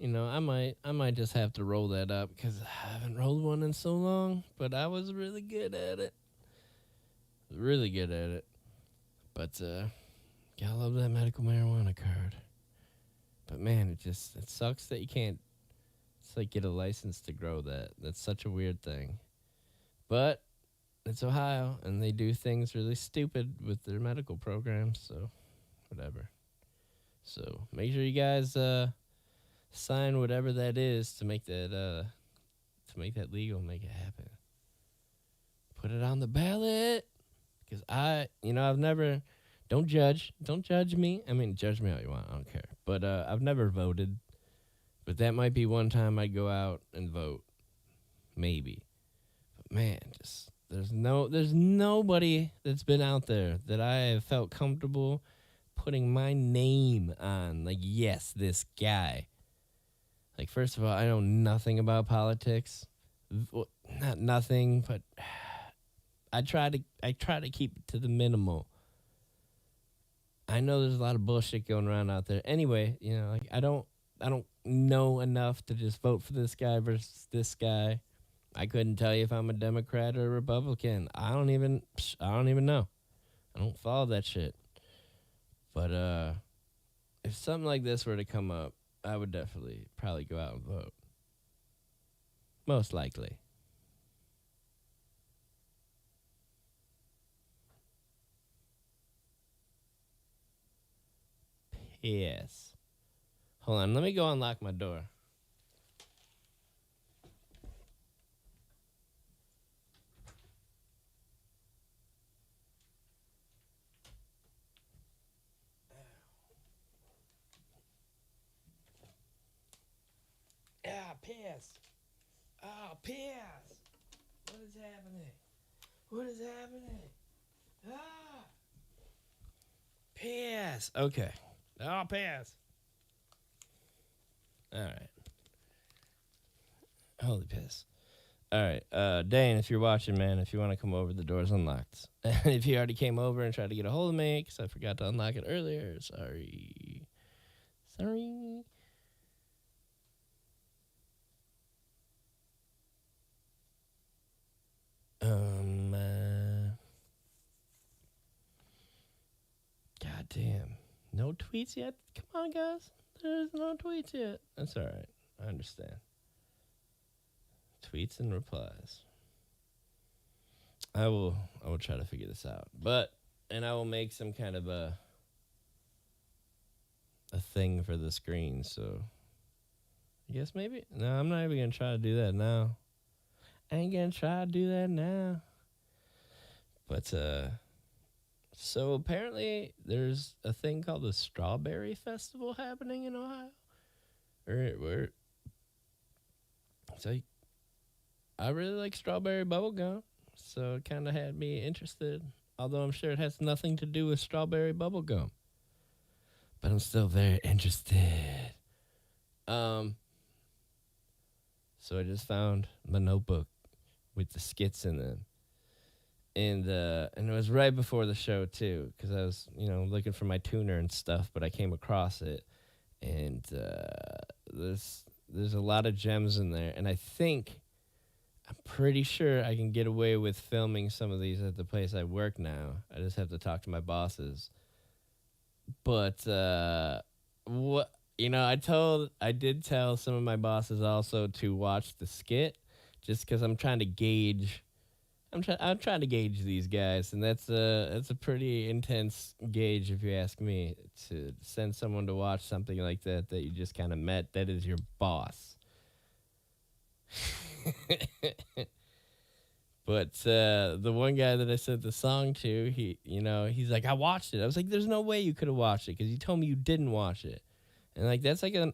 I might just have to roll that up because I haven't rolled one in so long. But I was really good at it, really good at it. But gotta love that medical marijuana card. But man, it sucks that you can't. It's like get a license to grow that. That's such a weird thing. But it's Ohio, and they do things really stupid with their medical programs, so whatever. So make sure you guys sign whatever that is to make that legal, make it happen. Put it on the ballot, because I've never. Don't judge me. I mean, judge me all you want. I don't care. But I've never voted. But that might be one time I'd go out and vote, maybe. But man, just there's nobody that's been out there that I have felt comfortable putting my name on. Like, yes, this guy. Like, first of all, I know nothing about politics. Not nothing, but I try to keep it to the minimal. I know there's a lot of bullshit going around out there. Anyway, like I don't know enough to just vote for this guy versus this guy. I couldn't tell you if I'm a Democrat or a Republican. I don't even know. I don't follow that shit. But if something like this were to come up, I would definitely probably go out and vote. Most likely. Yes. Hold on, let me go unlock my door. Piss. Oh, piss. What is happening? What is happening? Ah. Piss. Okay. Oh, piss. All right. Holy piss. All right. Dane, if you're watching, man, if you want to come over, the door's unlocked. If you already came over and tried to get a hold of me because I forgot to unlock it earlier, sorry. Sorry. God damn. No tweets yet? Come on, guys. There's no tweets yet. That's all right. I understand. Tweets and replies. I will try to figure this out. And I will make some kind of a thing for the screen, so I guess maybe. No, I'm not even going to try to do that now. I ain't gonna try to do that now. But so apparently there's a thing called the Strawberry Festival happening in Ohio. Where it's like I really like strawberry bubblegum, so it kind of had me interested. Although I'm sure it has nothing to do with strawberry bubblegum, but I'm still very interested. Um, so I just found my notebook with the skits in them, and it was right before the show too, because I was looking for my tuner and stuff, but I came across it, and there's a lot of gems in there, and I'm pretty sure I can get away with filming some of these at the place I work now. I just have to talk to my bosses. But what I did tell some of my bosses also to watch the skit, just because I'm trying to gauge. I'm trying to gauge these guys, and that's a pretty intense gauge if you ask me. To send someone to watch something like that you just kind of met, that is your boss. But the one guy that I sent the song to, he's like, I watched it. I was like, there's no way you could have watched it because you told me you didn't watch it. And like that's like an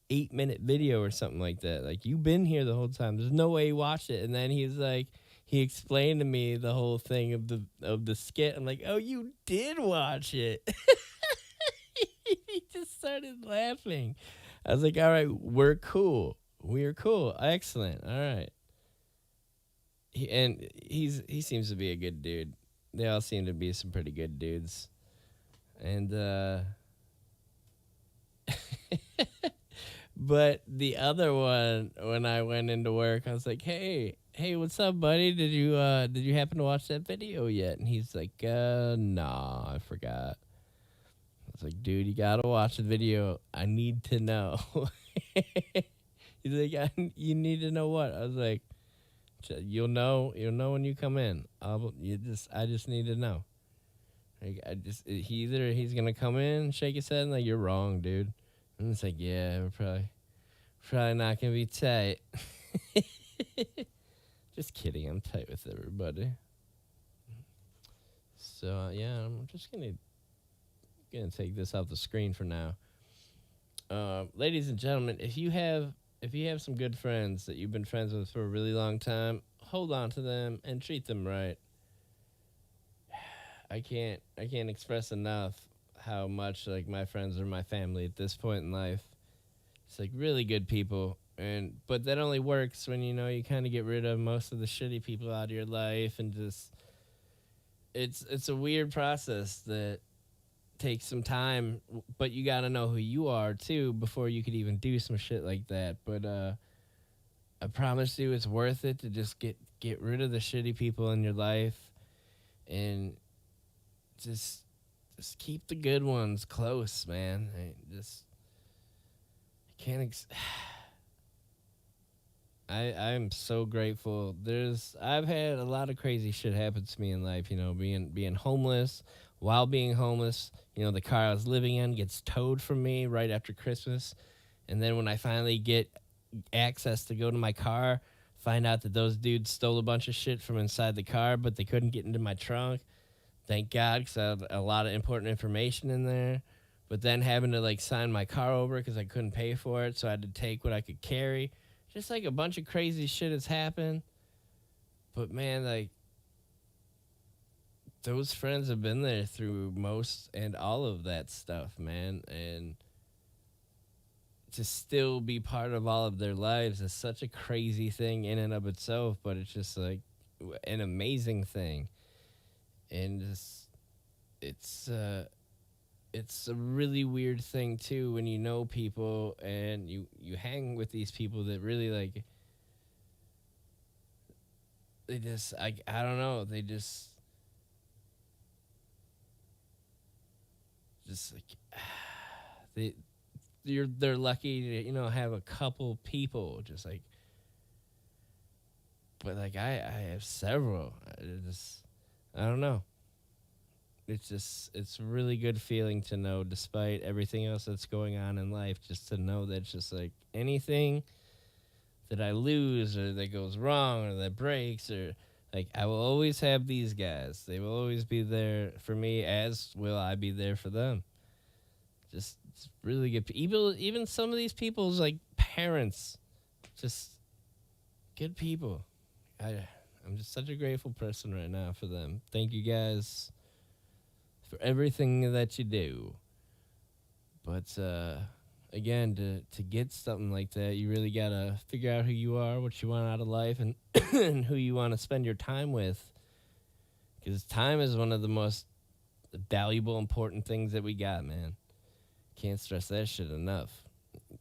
8-minute video or something like that. Like you've been here the whole time. There's no way you watched it. And then he's like, he explained to me the whole thing of the skit. I'm like, oh, you did watch it. He just started laughing. I was like, all right, we're cool. We're cool. Excellent. All right. He seems to be a good dude. They all seem to be some pretty good dudes. And but the other one, when I went into work, I was like, hey, what's up, buddy? Did you happen to watch that video yet? And he's like, nah, I forgot. I was like, dude, you gotta watch the video. I need to know. He's like, you need to know what? I was like, you'll know when you come in. I just need to know. Like, he's gonna come in, shake his head, and like, you're wrong, dude. And it's like, yeah, we're probably not gonna be tight. Just kidding, I'm tight with everybody. So yeah, I'm just gonna take this off the screen for now. Ladies and gentlemen, if you have some good friends that you've been friends with for a really long time, hold on to them and treat them right. I can't express enough how much like my friends are my family at this point in life. It's like really good people, but that only works when you kind of get rid of most of the shitty people out of your life, and just it's a weird process that takes some time, but you got to know who you are too before you could even do some shit like that. But I promise you it's worth it to just get rid of the shitty people in your life, and just keep the good ones close, man. I can't I'm so grateful. I've had a lot of crazy shit happen to me in life, being homeless. While being homeless, the car I was living in gets towed from me right after Christmas. And then when I finally get access to go to my car, find out that those dudes stole a bunch of shit from inside the car, but they couldn't get into my trunk. Thank God, because I had a lot of important information in there. But then having to like sign my car over because I couldn't pay for it, so I had to take what I could carry. Just like a bunch of crazy shit has happened. But man, like, those friends have been there through most and all of that stuff, man. And to still be part of all of their lives is such a crazy thing in and of itself, but it's just like an amazing thing. And it's a really weird thing too when you know people and you hang with these people that really like, they just I don't know, they just like they're lucky to have a couple people just like, but like I have several. I don't know. It's a really good feeling to know, despite everything else that's going on in life, just to know that it's just like anything that I lose or that goes wrong or that breaks or like I will always have these guys. They will always be there for me as will I be there for them. Just it's really good people. Even some of these people's like parents, just good people. I I'm just such a grateful person right now for them. Thank you guys for everything that you do. But again, to get something like that, you really gotta figure out who you are, what you want out of life, and and who you want to spend your time with. Because time is one of the most valuable, important things that we got, man. Can't stress that shit enough.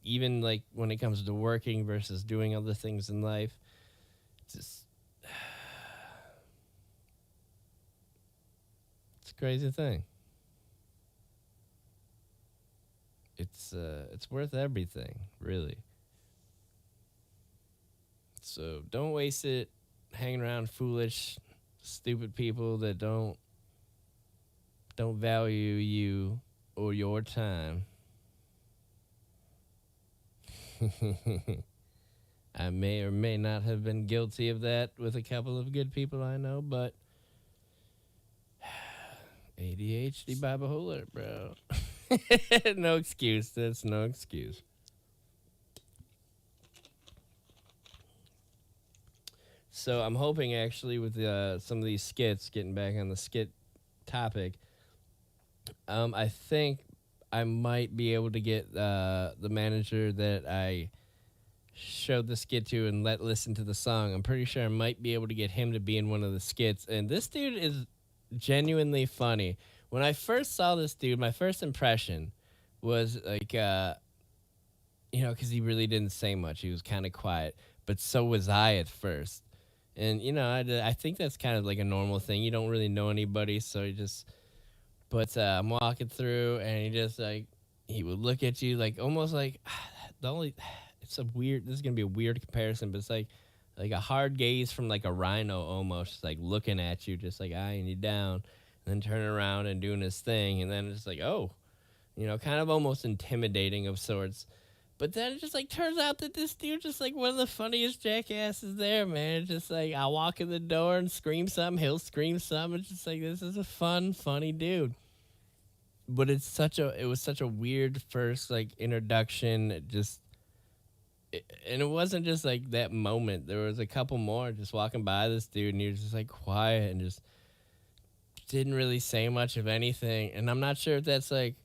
Even like when it comes to working versus doing other things in life, it's just it's a crazy thing. It's worth everything, really. So don't waste it hanging around foolish, stupid people that don't value you or your time. I may or may not have been guilty of that with a couple of good people I know, but ADHD bipolar, bro. No excuse. That's no excuse. So I'm hoping actually with some of these skits, getting back on the skit topic, I think I might be able to get the manager that I showed the skit to and let listen to the song. I'm pretty sure I might be able to get him to be in one of the skits. And this dude is genuinely funny. When I first saw this dude, my first impression was like, because he really didn't say much. He was kind of quiet, but so was I at first. And I think that's kind of like a normal thing. You don't really know anybody, so you just. But I'm walking through, and he would look at you like almost like the only. It's a weird. This is gonna be a weird comparison, but it's like a hard gaze from like a rhino almost, just like looking at you, just like eyeing you down, and then turning around and doing his thing, and then it's like kind of almost intimidating of sorts. But then it just like turns out that this dude just like one of the funniest jackasses there, man. It's just like I walk in the door and scream something, he'll scream something. It's just like this is a fun, funny dude. But it was such a weird first like introduction. And it wasn't just like that moment. There was a couple more just walking by this dude, and he was just like quiet and just didn't really say much of anything. And I'm not sure if that's like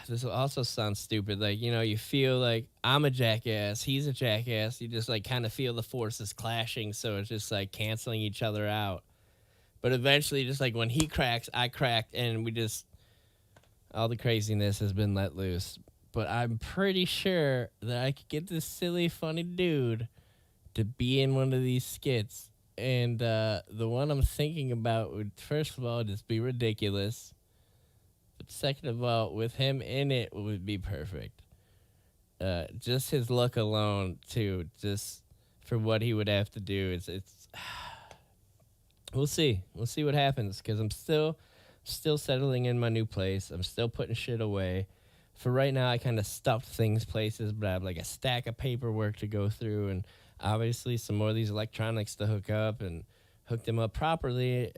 this will also sound stupid. Like, you feel like I'm a jackass, he's a jackass. You just like kind of feel the forces clashing, so it's just like canceling each other out. But eventually, just like when he cracks, I cracked, and we just all the craziness has been let loose. But I'm pretty sure that I could get this silly, funny dude to be in one of these skits. And the one I'm thinking about would, first of all, just be ridiculous. But second of all, with him in it would be perfect. Just his look alone, too, just for what he would have to do. It's we'll see. We'll see what happens, because I'm still settling in my new place. I'm still putting shit away. For right now, I kind of stuffed things places, but I have like a stack of paperwork to go through, and obviously some more of these electronics to hook up and hook them up properly.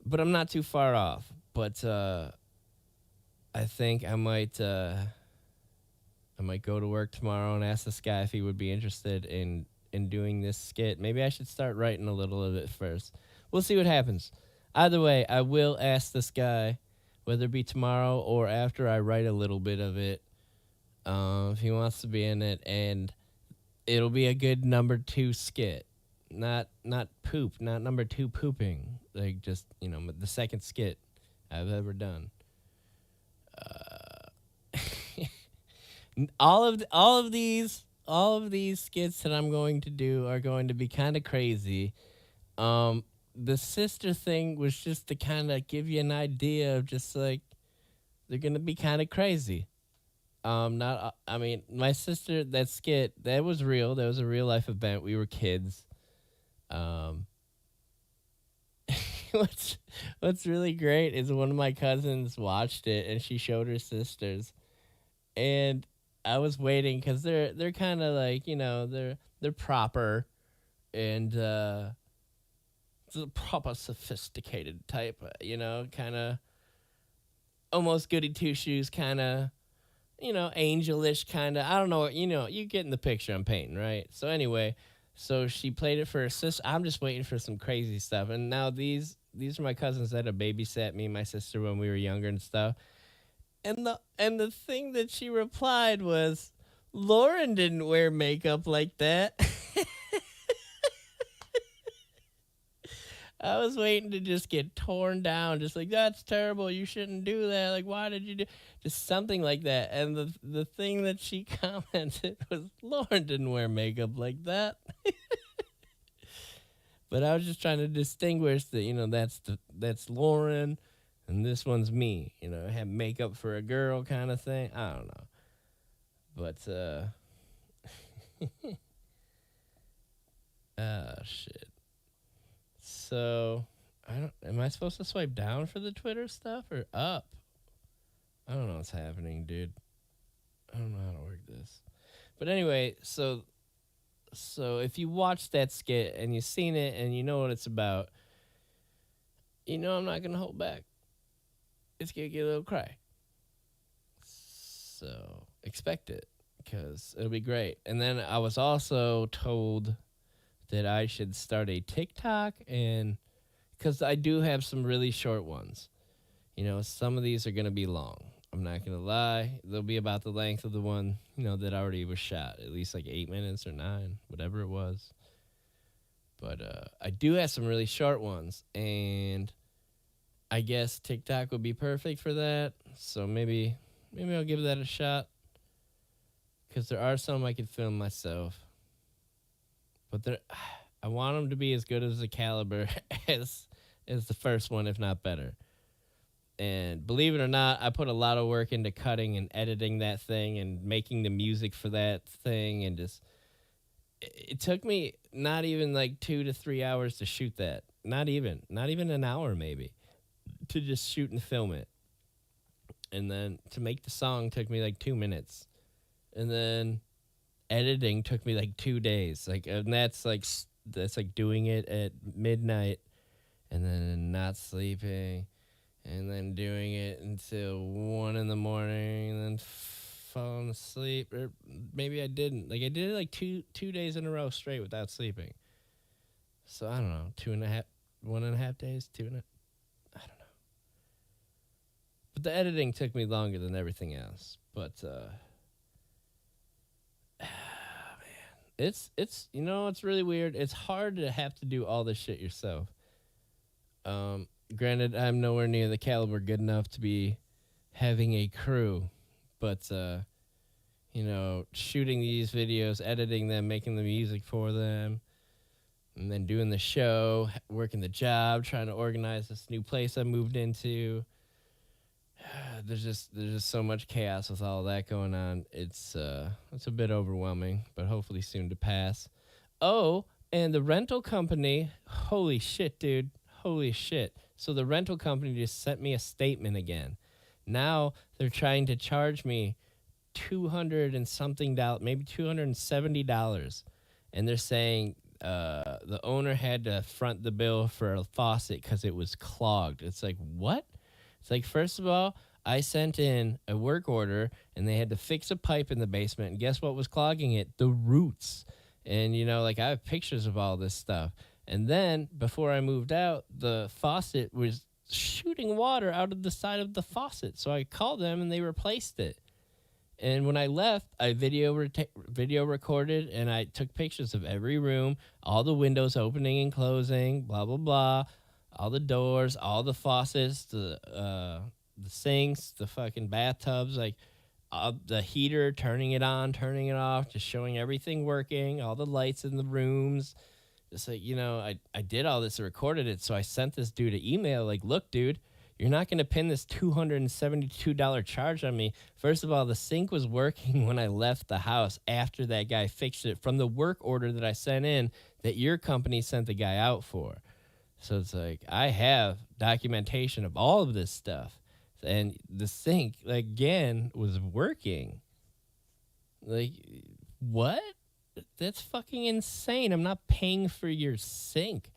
But I'm not too far off. But I think I might go to work tomorrow and ask this guy if he would be interested in doing this skit. Maybe I should start writing a little of it first. We'll see what happens. Either way, I will ask this guy, whether it be tomorrow or after I write a little bit of it, if he wants to be in it, and it'll be a good number 2 skit. Not poop, not number 2 pooping. Like just, the second skit I've ever done. All of these skits that I'm going to do are going to be kind of crazy. The sister thing was just to kind of give you an idea of just like they're gonna be kind of crazy. Not I mean, my sister, that skit, that was real. That was a real life event. We were kids. Um, what's what's really great is one of my cousins watched it and she showed her sisters, and I was waiting because they're kind of like, they're proper and the proper sophisticated type, kind of almost goody two shoes, kind of, angelish, kind of. I don't know, you getting the picture I'm painting, right? So anyway, so she played it for her sister. I'm just waiting for some crazy stuff, and now these are my cousins that have babysat me and my sister when we were younger and stuff. And the thing that she replied was, Lauren didn't wear makeup like that. I was waiting to just get torn down, just like, that's terrible. You shouldn't do that. Like, why did you do just something like that? And the thing that she commented was, Lauren didn't wear makeup like that. But I was just trying to distinguish that, that's Lauren and this one's me. Have makeup for a girl kind of thing. I don't know. But shit. So, I don't. Am I supposed to swipe down for the Twitter stuff or up? I don't know what's happening, dude. I don't know how to work this. But anyway, so if you watch that skit and you've seen it and you know what it's about, I'm not gonna hold back. It's gonna get a little cry. So expect it because it'll be great. And then I was also told that I should start a TikTok, and because I do have some really short ones. Some of these are going to be long. I'm not going to lie. They'll be about the length of the one, that already was shot, at least like 8 minutes or 9, whatever it was. But I do have some really short ones, and I guess TikTok would be perfect for that. So maybe I'll give that a shot, because there are some I could film myself. But I want them to be as good as the caliber as the first one, if not better. And believe it or not, I put a lot of work into cutting and editing that thing and making the music for that thing. And just, it took me not even like 2 to 3 hours to shoot that. Not even an hour maybe, to just shoot and film it. And then to make the song took me like 2 minutes. And then editing took me like 2 days. And that's like doing it at midnight and then not sleeping and then doing it until 1 in the morning and then falling asleep. Or maybe I didn't. Like, I did it like two days in a row straight without sleeping. So I don't know, 1.5 days, I don't know. But the editing took me longer than everything else. But It's it's really weird. It's hard to have to do all this shit yourself. Granted, I'm nowhere near the caliber good enough to be having a crew, but shooting these videos, editing them, making the music for them, and then doing the show, working the job, trying to organize this new place I moved into. There's just so much chaos with all that going on. It's a bit overwhelming, but hopefully soon to pass. Oh, and the rental company, holy shit, dude. Holy shit. So the rental company just sent me a statement again. Now they're trying to charge me $200 and something, maybe $270. And they're saying the owner had to front the bill for a faucet because it was clogged. It's like, what? It's like, first of all, I sent in a work order, and they had to fix a pipe in the basement, and guess what was clogging it? The roots. And, I have pictures of all this stuff. And then, before I moved out, the faucet was shooting water out of the side of the faucet. So I called them, and they replaced it. And when I left, I video recorded, and I took pictures of every room, all the windows opening and closing, blah, blah, blah. All the doors, all the faucets, the sinks, the fucking bathtubs, like the heater, turning it on, turning it off, just showing everything working, all the lights in the rooms. Just like, I did all this and recorded it. So I sent this dude an email like, look, dude, you're not going to pin this $272 charge on me. First of all, the sink was working when I left the house after that guy fixed it from the work order that I sent in that your company sent the guy out for. So it's like, I have documentation of all of this stuff. And the sink, again, was working. Like, what? That's fucking insane. I'm not paying for your sink.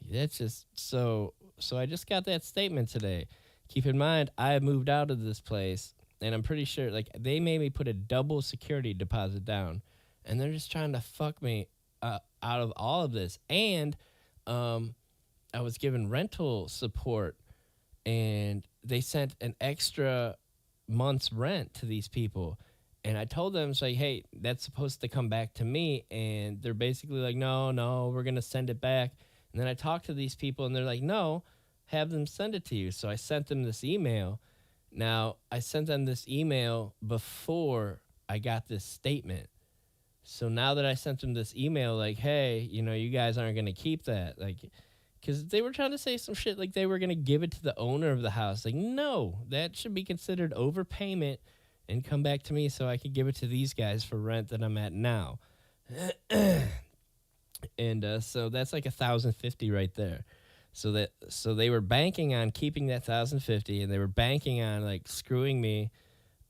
That's just so. So I just got that statement today. Keep in mind, I moved out of this place, and I'm pretty sure like they made me put a double security deposit down, and they're just trying to fuck me out of all of this. And um, I was given rental support, and they sent an extra month's rent to these people. And I told them, it's like, hey, that's supposed to come back to me. And they're basically like, no, no, we're going to send it back. And then I talked to these people, and they're like, no, have them send it to you. So I sent them this email. Now, I sent them this email before I got this statement. So now that I sent them this email, like, hey, you guys aren't going to keep that. Like, because they were trying to say some shit like they were going to give it to the owner of the house. Like, no, that should be considered overpayment and come back to me so I could give it to these guys for rent that I'm at now. And so that's like 1,050 right there. So they were banking on keeping that 1,050, and they were banking on like screwing me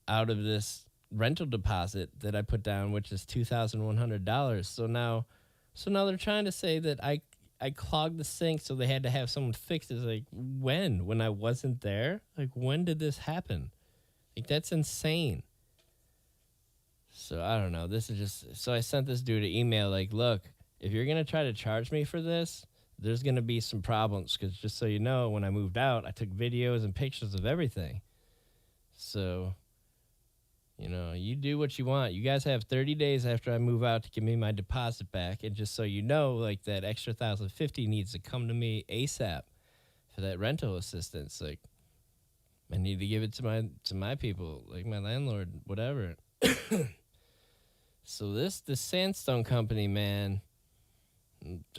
out of this rental deposit that I put down, which is $2,100. So now they're trying to say that I clogged the sink, so they had to have someone fix it. It's like, when I wasn't there? Like, when did this happen? Like, that's insane. So I don't know. This is just so I sent this dude an email like, look, if you're gonna try to charge me for this, there's gonna be some problems. Because just so you know, when I moved out, I took videos and pictures of everything. So, you do what you want. You guys have 30 days after I move out to give me my deposit back. And just so you know, like that extra 1,050 needs to come to me ASAP for that rental assistance. Like, I need to give it to my people, like my landlord, whatever. So the sandstone company, man,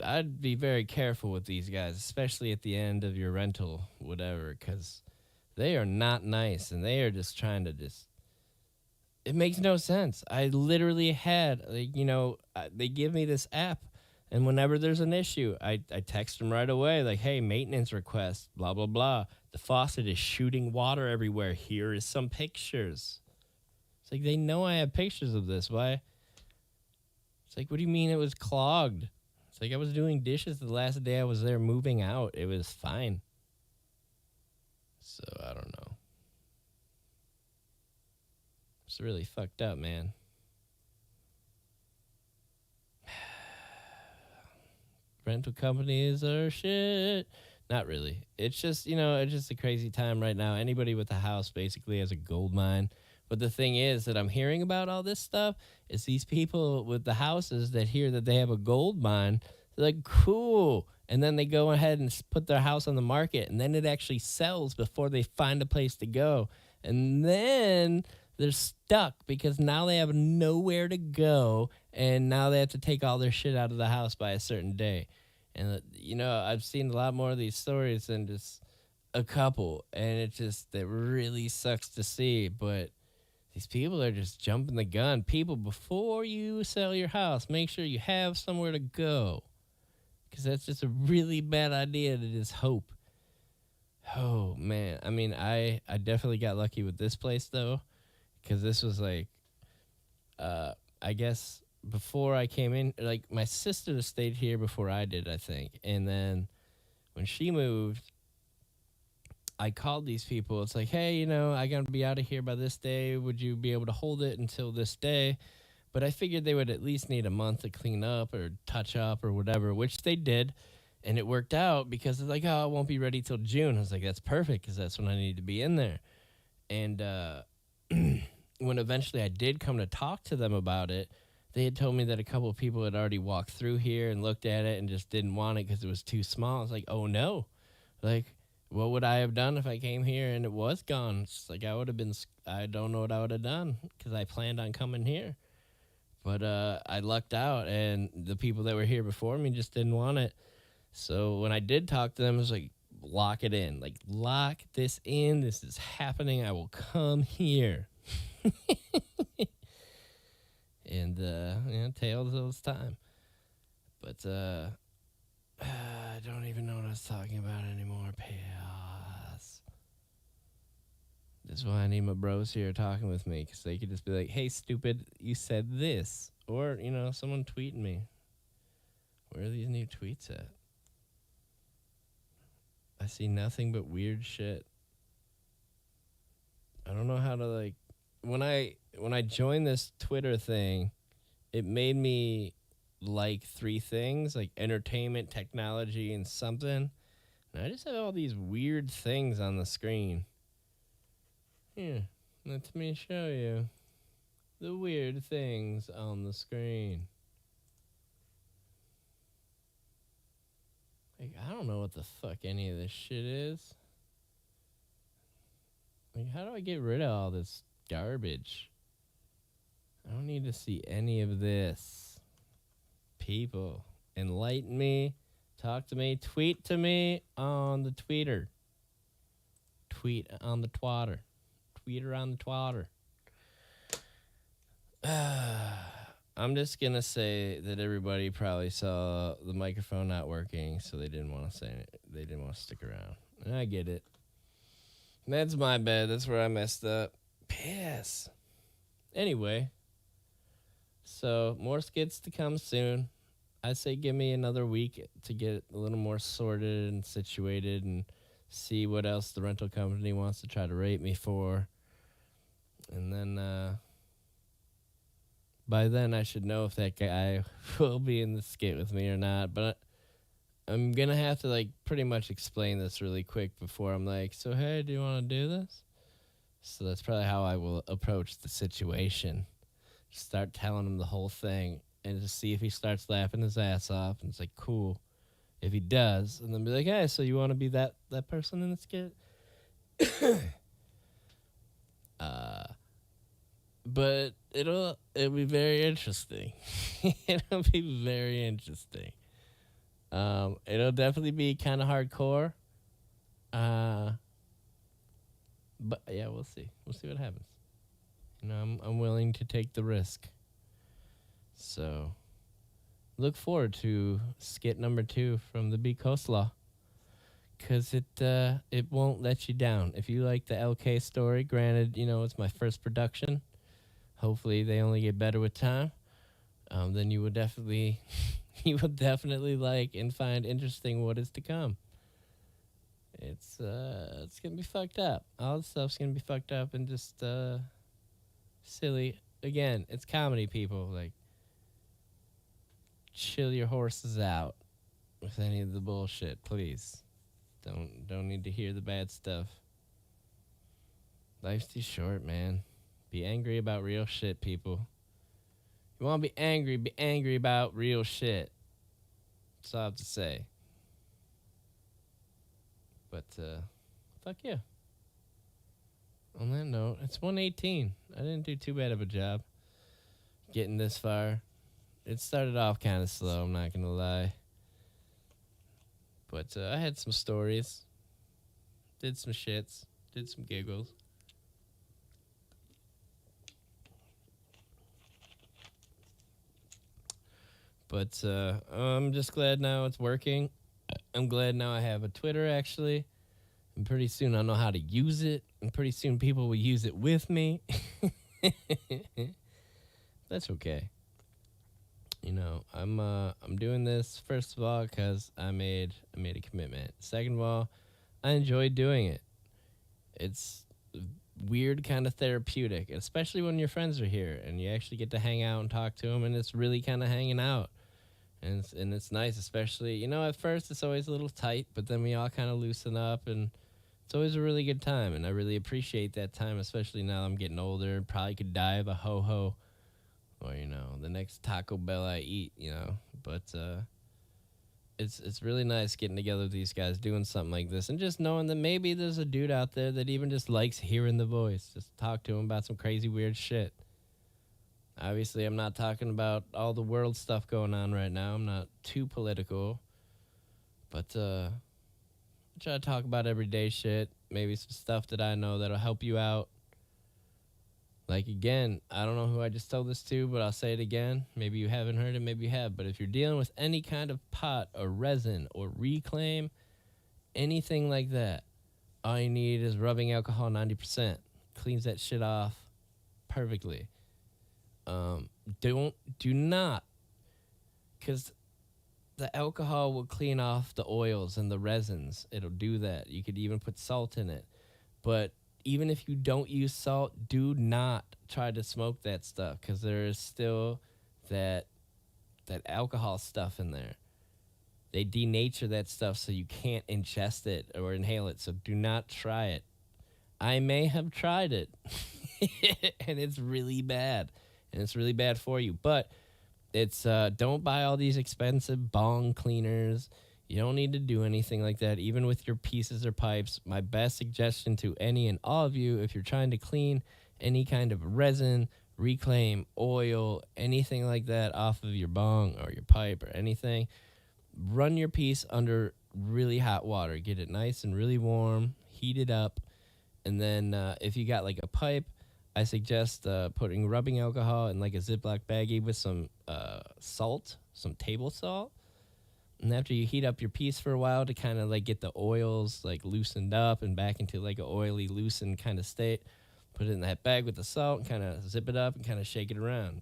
I'd be very careful with these guys, especially at the end of your rental, whatever, because they are not nice, and they are just trying to it makes no sense. I literally had, like, they give me this app, and whenever there's an issue, I text them right away, like, hey, maintenance request, blah, blah, blah. The faucet is shooting water everywhere. Here is some pictures. It's like, they know I have pictures of this. Why? It's like, what do you mean it was clogged? It's like I was doing dishes the last day I was there moving out. It was fine. So, I don't know. It's really fucked up, man. Rental companies are shit. Not really. It's just, it's just a crazy time right now. Anybody with a house basically has a gold mine. But the thing is that I'm hearing about all this stuff is these people with the houses that hear that they have a gold mine. They're like, cool. And then they go ahead and put their house on the market, and then it actually sells before they find a place to go. And then they're stuck because now they have nowhere to go, and now they have to take all their shit out of the house by a certain day. And, I've seen a lot more of these stories than just a couple, and it really sucks to see. But these people are just jumping the gun. People, before you sell your house, make sure you have somewhere to go, because that's just a really bad idea to just hope. Oh, man. I mean, I definitely got lucky with this place, though, because this was like, I guess before I came in, like my sister stayed here before I did, I think. And then when she moved, I called these people. It's like, hey, I got to be out of here by this day. Would you be able to hold it until this day? But I figured they would at least need a month to clean up or touch up or whatever, which they did. And it worked out because it's like, oh, it won't be ready till June. I was like, that's perfect because that's when I need to be in there. And when eventually I did come to talk to them about it, they had told me that a couple of people had already walked through here and looked at it and just didn't want it because it was too small. I was like, oh, no. Like, what would I have done if I came here and it was gone? It's like I don't know what I would have done because I planned on coming here. But I lucked out, and the people that were here before me just didn't want it. So when I did talk to them, it was like, lock it in. Like, lock this in. This is happening. I will come here. And, tales of its time. But I don't even know what I was talking about anymore. Chaos. That's why I need my bros here talking with me, because they could just be like, hey, stupid, you said this. Or, someone tweeting me. Where are these new tweets at? I see nothing but weird shit. I don't know how to, like, when I joined this Twitter thing, it made me like 3 things, like entertainment, technology, and something. And I just have all these weird things on the screen. Here, let me show you the weird things on the screen. Like, I don't know what the fuck any of this shit is. Like, how do I get rid of all this garbage? I don't need to see any of this. People, enlighten me, talk to me, tweet to me on the tweeter. Tweet on the twatter. Tweeter on the twatter. I'm just going to say that everybody probably saw the microphone not working, so they didn't want to say it. They didn't want to stick around. And I get it. That's my bad. That's where I messed up. Piss. Anyway, so more skits to come soon. I say give me another week to get a little more sorted and situated and see what else the rental company wants to try to rate me for. And then by then I should know if that guy will be in the skit with me or not. But I'm going to have to, like, pretty much explain this really quick before I'm like, so, hey, do you want to do this? So that's probably how I will approach the situation. Just start telling him the whole thing and just see if he starts laughing his ass off. And it's like, cool. If he does, and then be like, hey, so you want to be that person in the skit? But it'll be very interesting. It'll be very interesting. It'll definitely be kind of hardcore. But yeah, we'll see. We'll see what happens. I'm willing to take the risk. So, look forward to skit number 2 from the B-COLESLAW. Because it won't let you down. If you like the LK story, granted, it's my first production. Hopefully they only get better with time. Then you will definitely like and find interesting what is to come. It's gonna be fucked up. All the stuff's gonna be fucked up and just silly. Again, it's comedy, people. Like, chill your horses out with any of the bullshit, please. Don't need to hear the bad stuff. Life's too short, man. Be angry about real shit, people. You want to be angry about real shit. That's all I have to say. But, fuck yeah. On that note, it's 1:18. I didn't do too bad of a job getting this far. It started off kind of slow, I'm not going to lie. But I had some stories. Did some shits. Did some giggles. But I'm just glad now it's working. I'm glad now I have a Twitter, actually. And pretty soon I'll know how to use it. And pretty soon people will use it with me. That's okay. I'm doing this, first of all, because I made a commitment. Second of all, I enjoy doing it. It's weird, kind of therapeutic, especially when your friends are here and you actually get to hang out and talk to them, and it's really kind of hanging out. And it's nice, especially, at first it's always a little tight, but then we all kind of loosen up, and it's always a really good time, and I really appreciate that time, especially now I'm getting older. Probably could die of a ho-ho, or, the next Taco Bell I eat, but it's really nice getting together with these guys, doing something like this, and just knowing that maybe there's a dude out there that even just likes hearing the voice. Just talk to him about some crazy, weird shit. Obviously, I'm not talking about all the world stuff going on right now. I'm not too political. But I try to talk about everyday shit. Maybe some stuff that I know that'll help you out. Like, again, I don't know who I just told this to, but I'll say it again. Maybe you haven't heard it, maybe you have. But if you're dealing with any kind of pot or resin or reclaim, anything like that, all you need is rubbing alcohol 90%. cleans that shit off perfectly. Do not, because the alcohol will clean off the oils and the resins. It'll do that. You could even put salt in it. But even if you don't use salt, do not try to smoke that stuff because there is still that alcohol stuff in there. They denature that stuff so you can't ingest it or inhale it. So do not try it. I may have tried it, and it's really bad, and it's really bad for you. But it's don't buy all these expensive bong cleaners. You don't need to do anything like that, even with your pieces or pipes. My best suggestion to any and all of you, if you're trying to clean any kind of resin, reclaim, oil, anything like that off of your bong or your pipe or anything, run your piece under really hot water. Get it nice and really warm, heat it up, and then if you got like a pipe, I suggest putting rubbing alcohol in like a Ziploc baggie with some salt, some table salt. And after you heat up your piece for a while to kind of like get the oils like loosened up and back into like a oily, loosened kind of state, put it in that bag with the salt and kind of zip it up and kind of shake it around.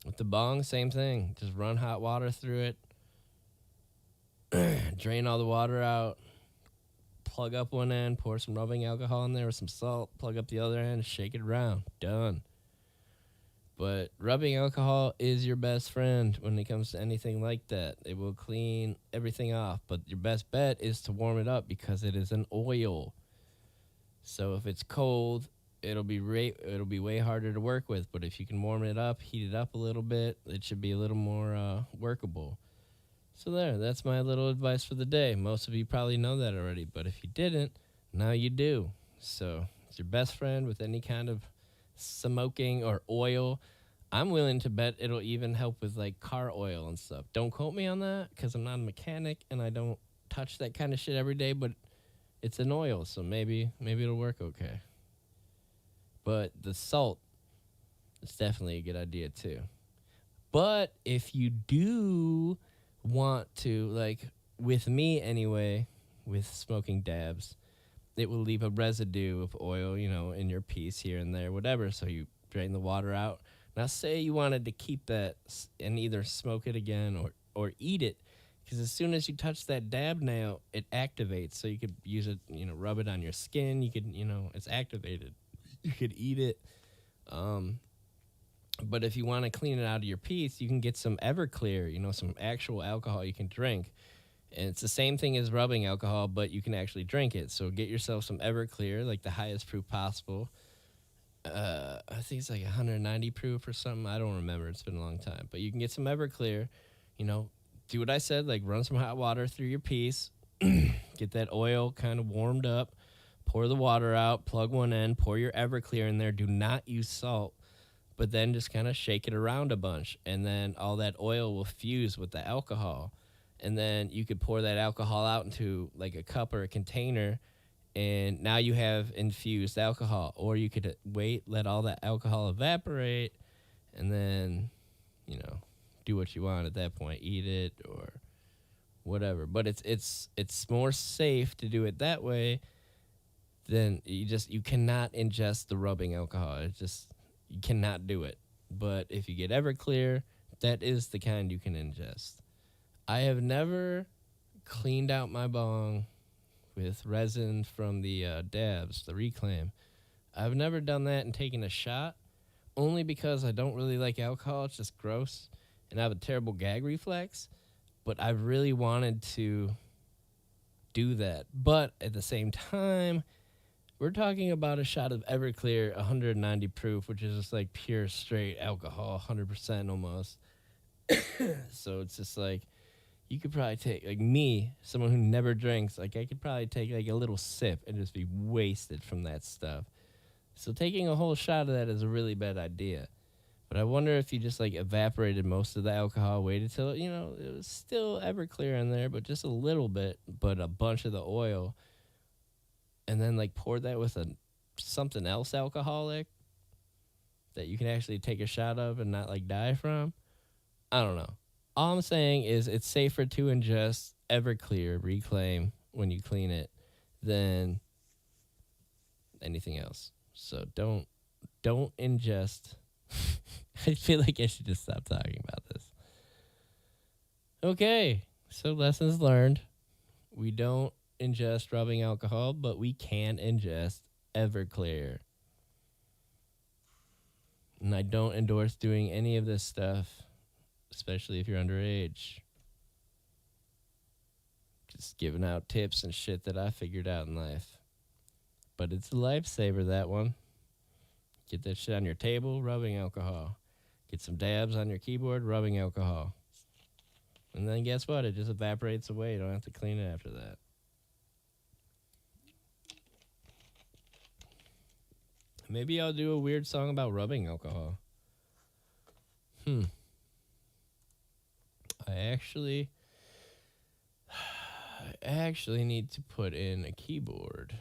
With the bong, same thing. Just run hot water through it, drain all the water out, plug up one end, pour some rubbing alcohol in there with some salt, plug up the other end, shake it around. Done. But rubbing alcohol is your best friend when it comes to anything like that. It will clean everything off. But your best bet is to warm it up because it is an oil. So if it's cold, it'll be way harder to work with. But if you can warm it up, heat it up a little bit, it should be a little more workable. So that's my little advice for the day. Most of you probably know that already. But if you didn't, now you do. So it's your best friend with any kind of smoking or oil. I'm willing to bet it'll even help with like car oil and stuff. Don't quote me on that because I'm not a mechanic and I don't touch that kind of shit every day, but it's an oil, so maybe it'll work okay. But the salt is definitely a good idea too. But if you do want to, like with me anyway, with smoking dabs, it will leave a residue of oil, in your piece here and there, whatever. So you drain the water out. Now, say you wanted to keep that and either smoke it again or eat it, because as soon as you touch that dab nail, it activates. So you could use it, rub it on your skin. You could, it's activated. You could eat it. But if you want to clean it out of your piece, you can get some Everclear, some actual alcohol you can drink. And it's the same thing as rubbing alcohol, but you can actually drink it. So get yourself some Everclear, like the highest proof possible. I think it's like 190 proof or something. I don't remember. It's been a long time. But you can get some Everclear, do what I said, like run some hot water through your piece, get that oil kind of warmed up, pour the water out, plug one end, pour your Everclear in there. Do not use salt, but then just kind of shake it around a bunch. And then all that oil will fuse with the alcohol. And then you could pour that alcohol out into like a cup or a container, and now you have infused alcohol. Or you could wait, let all that alcohol evaporate, and then, do what you want at that point. Eat it or whatever. But it's more safe to do it that way than you cannot ingest the rubbing alcohol. You cannot do it. But if you get Everclear, that is the kind you can ingest. I have never cleaned out my bong with resin from the dabs, the reclaim. I've never done that and taken a shot, only because I don't really like alcohol. It's just gross, and I have a terrible gag reflex. But I've really wanted to do that. But at the same time, we're talking about a shot of Everclear, 190 proof, which is just like pure straight alcohol, 100% almost. So it's just like, you could probably take, like me, someone who never drinks, like I could probably take like a little sip and just be wasted from that stuff. So taking a whole shot of that is a really bad idea. But I wonder if you just like evaporated most of the alcohol, waited till, it was still Everclear in there, but just a little bit, but a bunch of the oil, and then like poured that with something else alcoholic that you can actually take a shot of and not like die from. I don't know. All I'm saying is it's safer to ingest Everclear Reclaim when you clean it than anything else. So don't ingest. I feel like I should just stop talking about this. Okay, so lessons learned. We don't ingest rubbing alcohol, but we can ingest Everclear. And I don't endorse doing any of this stuff, especially if you're underage. Just giving out tips and shit that I figured out in life. But it's a lifesaver, that one. Get that shit on your table, rubbing alcohol. Get some dabs on your keyboard, rubbing alcohol. And then guess what? It just evaporates away. You don't have to clean it after that. Maybe I'll do a weird song about rubbing alcohol. I actually need to put in a keyboard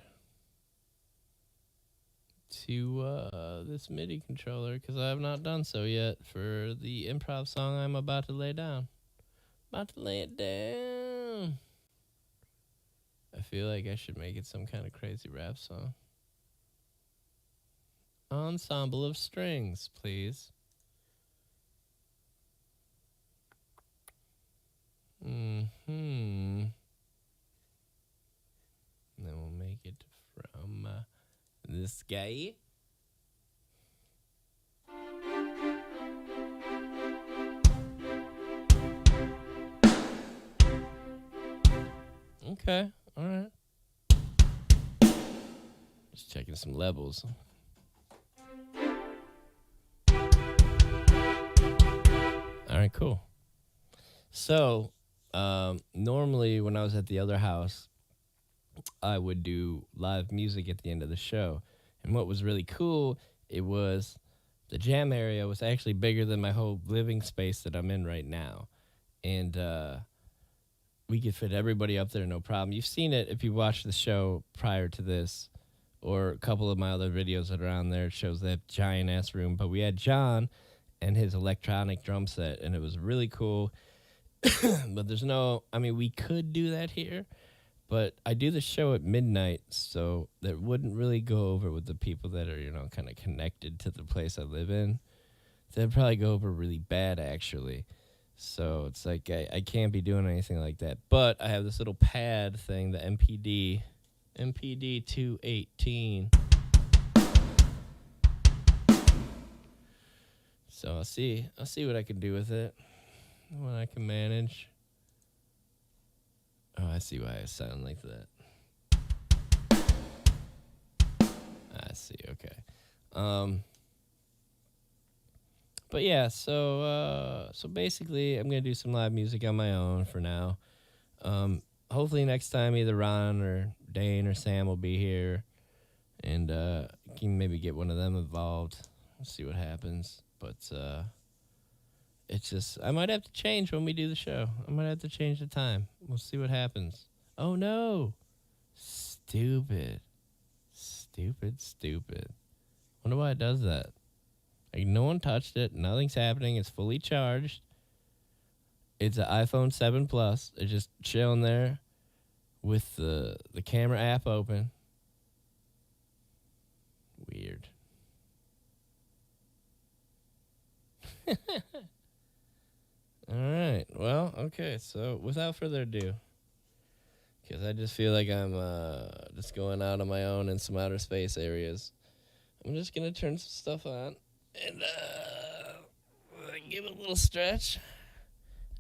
to this MIDI controller because I have not done so yet for the improv song I'm about to lay down. About to lay it down. I feel like I should make it some kind of crazy rap song. Ensemble of strings, please. And then we'll make it from this guy. Okay, all right. Just checking some levels. All right, cool. So, normally when I was at the other house, I would do live music at the end of the show. And what was really cool, it was the jam area was actually bigger than my whole living space that I'm in right now. And we could fit everybody up there, no problem. You've seen it if you watched the show prior to this, or a couple of my other videos that are on there. It shows that giant-ass room. But we had John and his electronic drum set, and it was really cool. But there's no, I mean, we could do that here, but I do the show at midnight, so that wouldn't really go over with the people that are, you know, kind of connected to the place I live in. That'd probably go over really bad, actually. So it's like I can't be doing anything like that. But I have this little pad thing, the MPD 218. So I'll see what I can do with it, what I can manage. Oh, I see why I sound like that. I see. Okay. But yeah, so basically, I'm gonna do some live music on my own for now. Hopefully next time either Ron or Dane or Sam will be here, and can maybe get one of them involved. We'll see what happens. But it's just I might have to change when we do the show. I might have to change the time. We'll see what happens. Oh no, stupid. Wonder why it does that. Like, no one touched it. Nothing's happening. It's fully charged. It's an iPhone 7 Plus. It's just chilling there with the camera app open. Weird. All right. Well, okay. So without further ado, because I just feel like I'm just going out on my own in some outer space areas, I'm just going to turn some stuff on and give it a little stretch,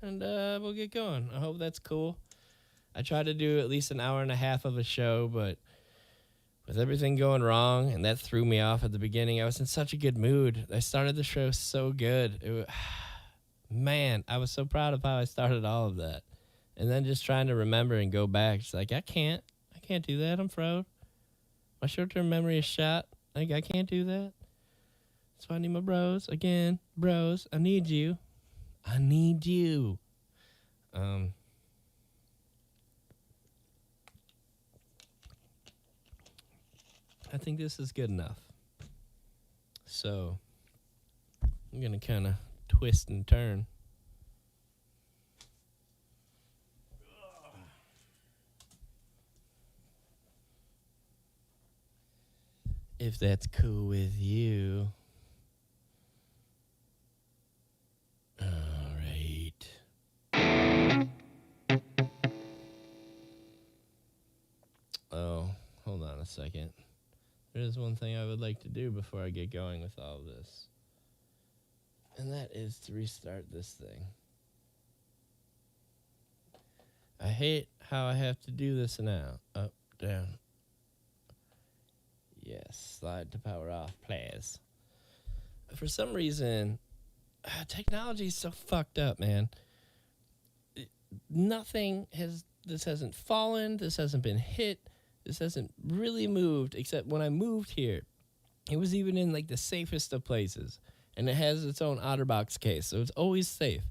and we'll get going. I hope that's cool. I tried to do at least an hour and a half of a show, but with everything going wrong, and that threw me off at the beginning, I was in such a good mood. I started the show so good. Man, I was so proud of how I started all of that. And then just trying to remember and go back. It's like, I can't do that. I'm fraud. My short-term memory is shot. Like, I can't do that. So I need my bros. Again, bros, I need you. I think this is good enough. So I'm going to kind of twist and turn. If that's cool with you. All right. Oh, hold on a second. There's one thing I would like to do before I get going with all of this. And that is to restart this thing. I hate how I have to do this now. Up, down. Yes, slide to power off, please. For some reason, technology is so fucked up, man. This hasn't fallen, this hasn't been hit, this hasn't really moved, except when I moved here, it was even in like the safest of places. And it has its own OtterBox case, so it's always safe.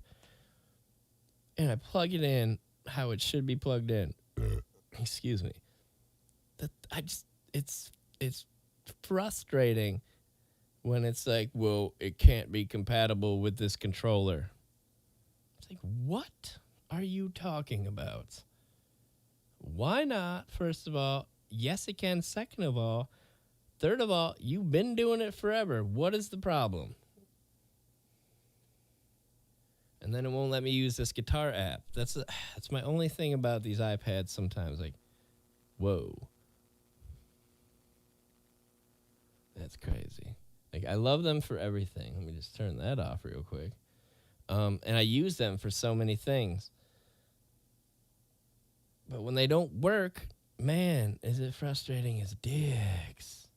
And I plug it in how it should be plugged in. Excuse me. It's frustrating when it's like, well, it can't be compatible with this controller. It's like, what are you talking about? Why not? First of all, yes, it can. Second of all, third of all, you've been doing it forever. What is the problem? And then it won't let me use this guitar app. That's my only thing about these iPads sometimes. Like, whoa. That's crazy. Like, I love them for everything. Let me just turn that off real quick. And I use them for so many things. But when they don't work, man, is it frustrating as dicks.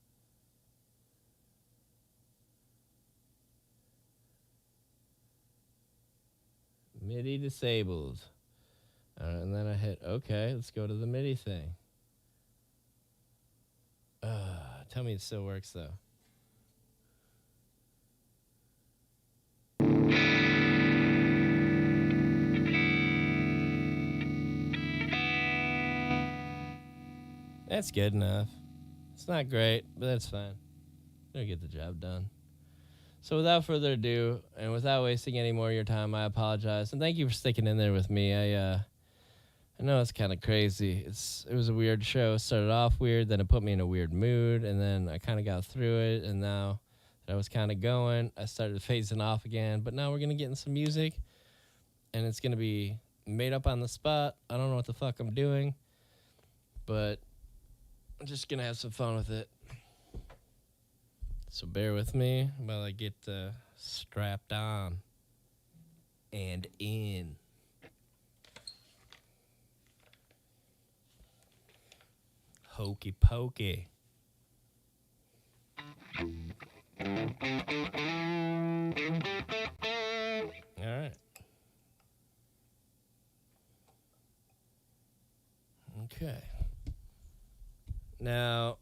MIDI disabled. And then I hit, okay, let's go to the MIDI thing. Tell me it still works, though. That's good enough. It's not great, but that's fine. It'll get the job done. So without further ado, and without wasting any more of your time, I apologize. And thank you for sticking in there with me. I know it's kind of crazy. It was a weird show. It started off weird, then it put me in a weird mood, and then I kind of got through it, and now that I was kind of going, I started phasing off again. But now we're going to get in some music, and it's going to be made up on the spot. I don't know what the fuck I'm doing, but I'm just going to have some fun with it. So bear with me while I get strapped on and in. Hokey pokey. All right. Okay. Now,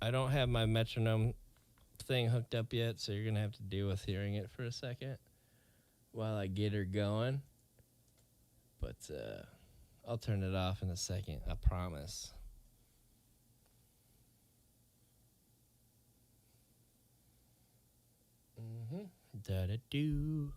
I don't have my metronome thing hooked up yet, so you're going to have to deal with hearing it for a second while I get her going. But I'll turn it off in a second, I promise. Da-da-do.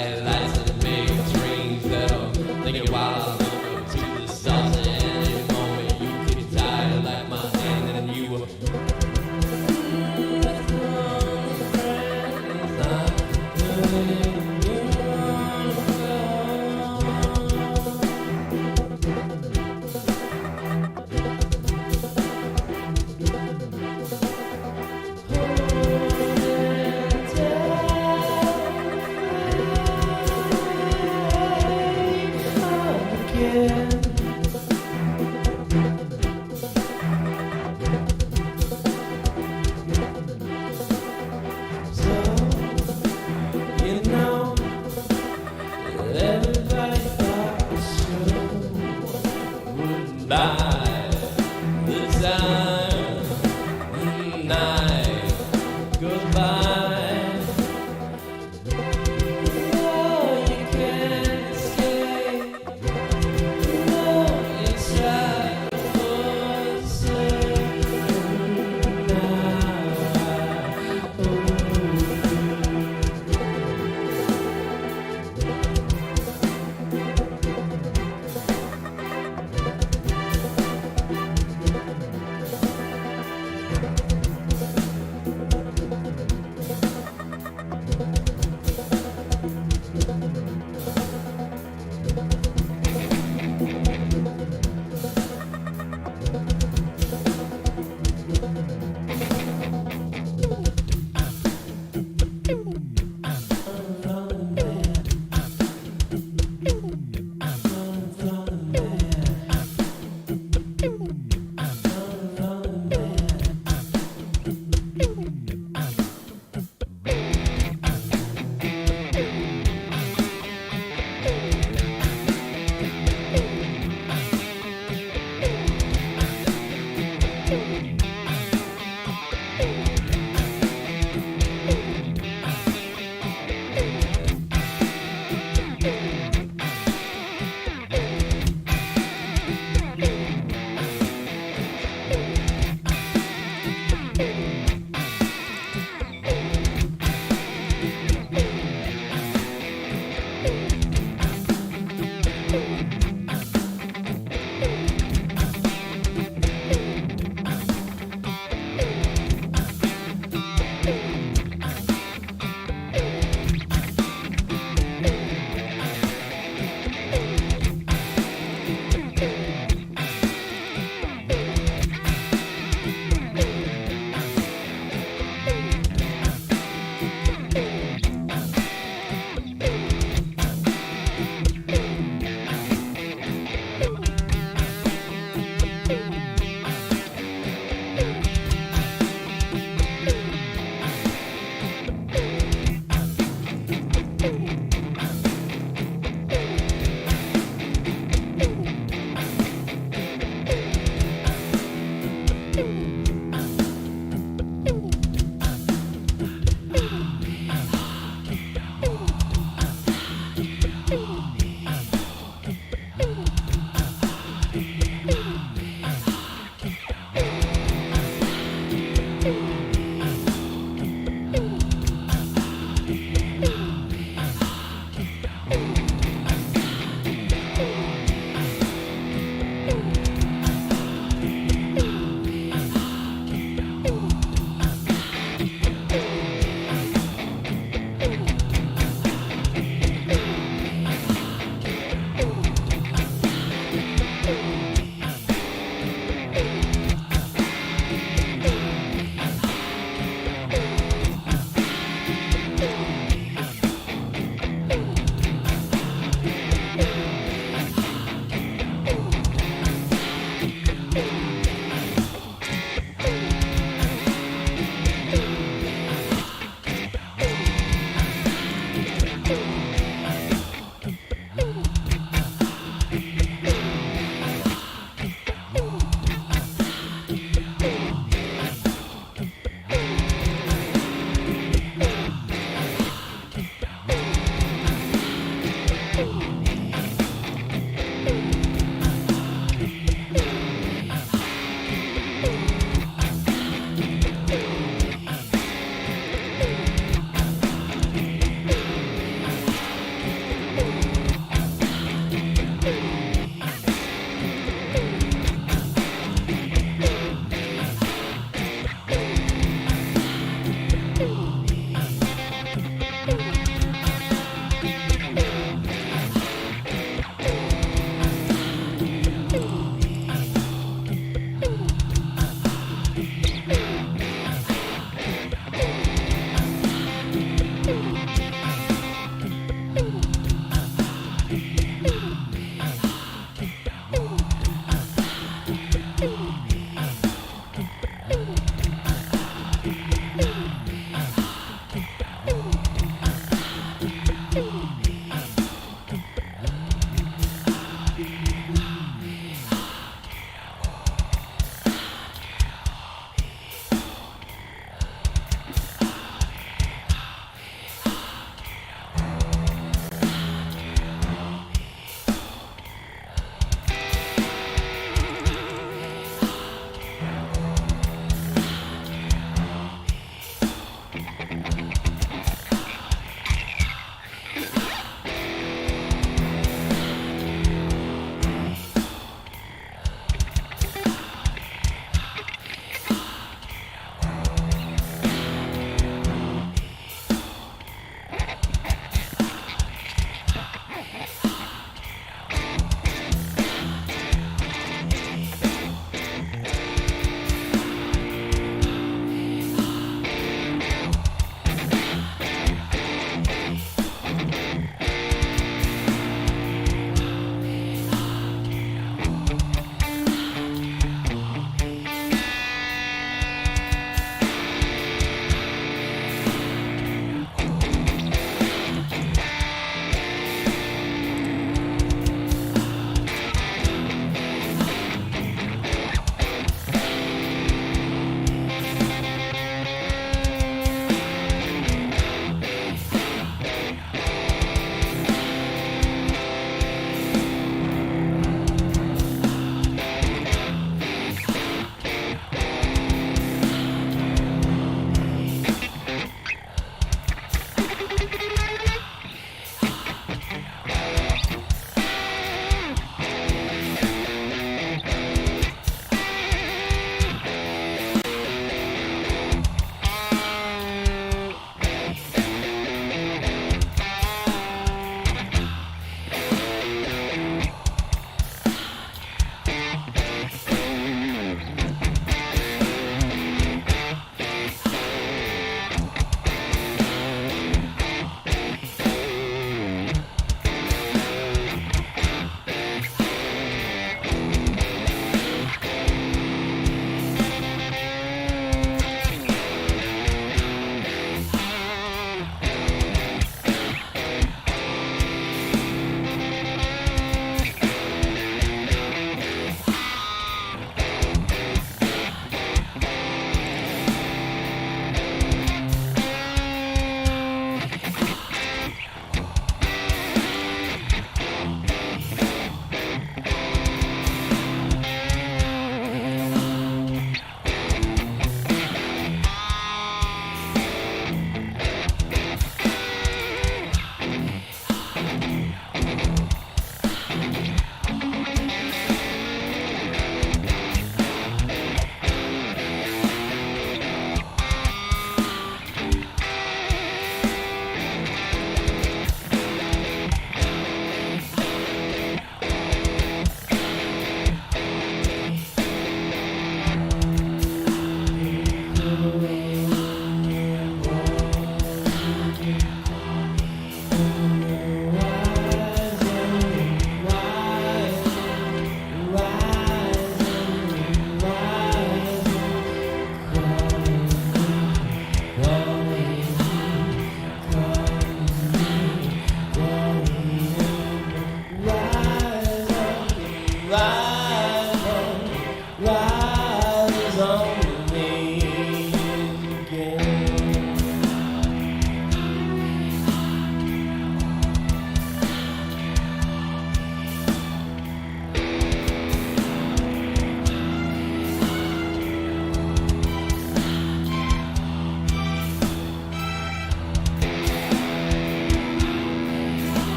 bright lights and big dreams that'll make it wild. To the stars at any moment you could get tired like my hand and you will. By the time the night goes by, oh, you can't escape. Oh, it's right for the same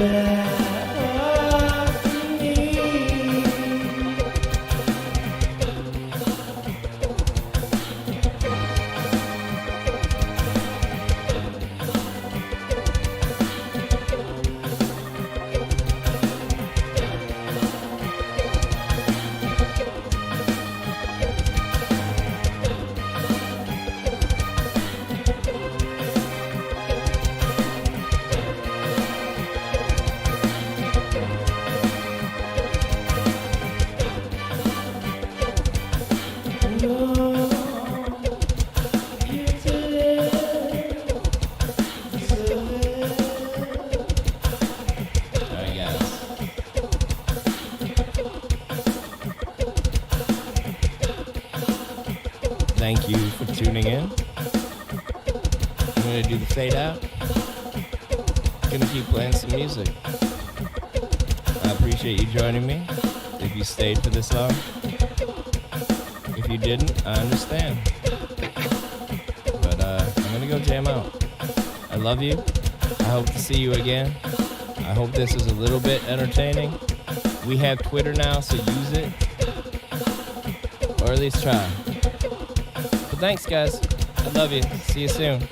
Alright, guys. Thank you for tuning in. I'm gonna do the fade out. Gonna keep playing some music. I appreciate you joining me. If you stayed for this long. If you didn't, I understand. But I'm gonna go jam out. I love you. I hope to see you again. I hope this is a little bit entertaining. We have Twitter now, so use it. Or at least try. But thanks, guys. I love you. See you soon.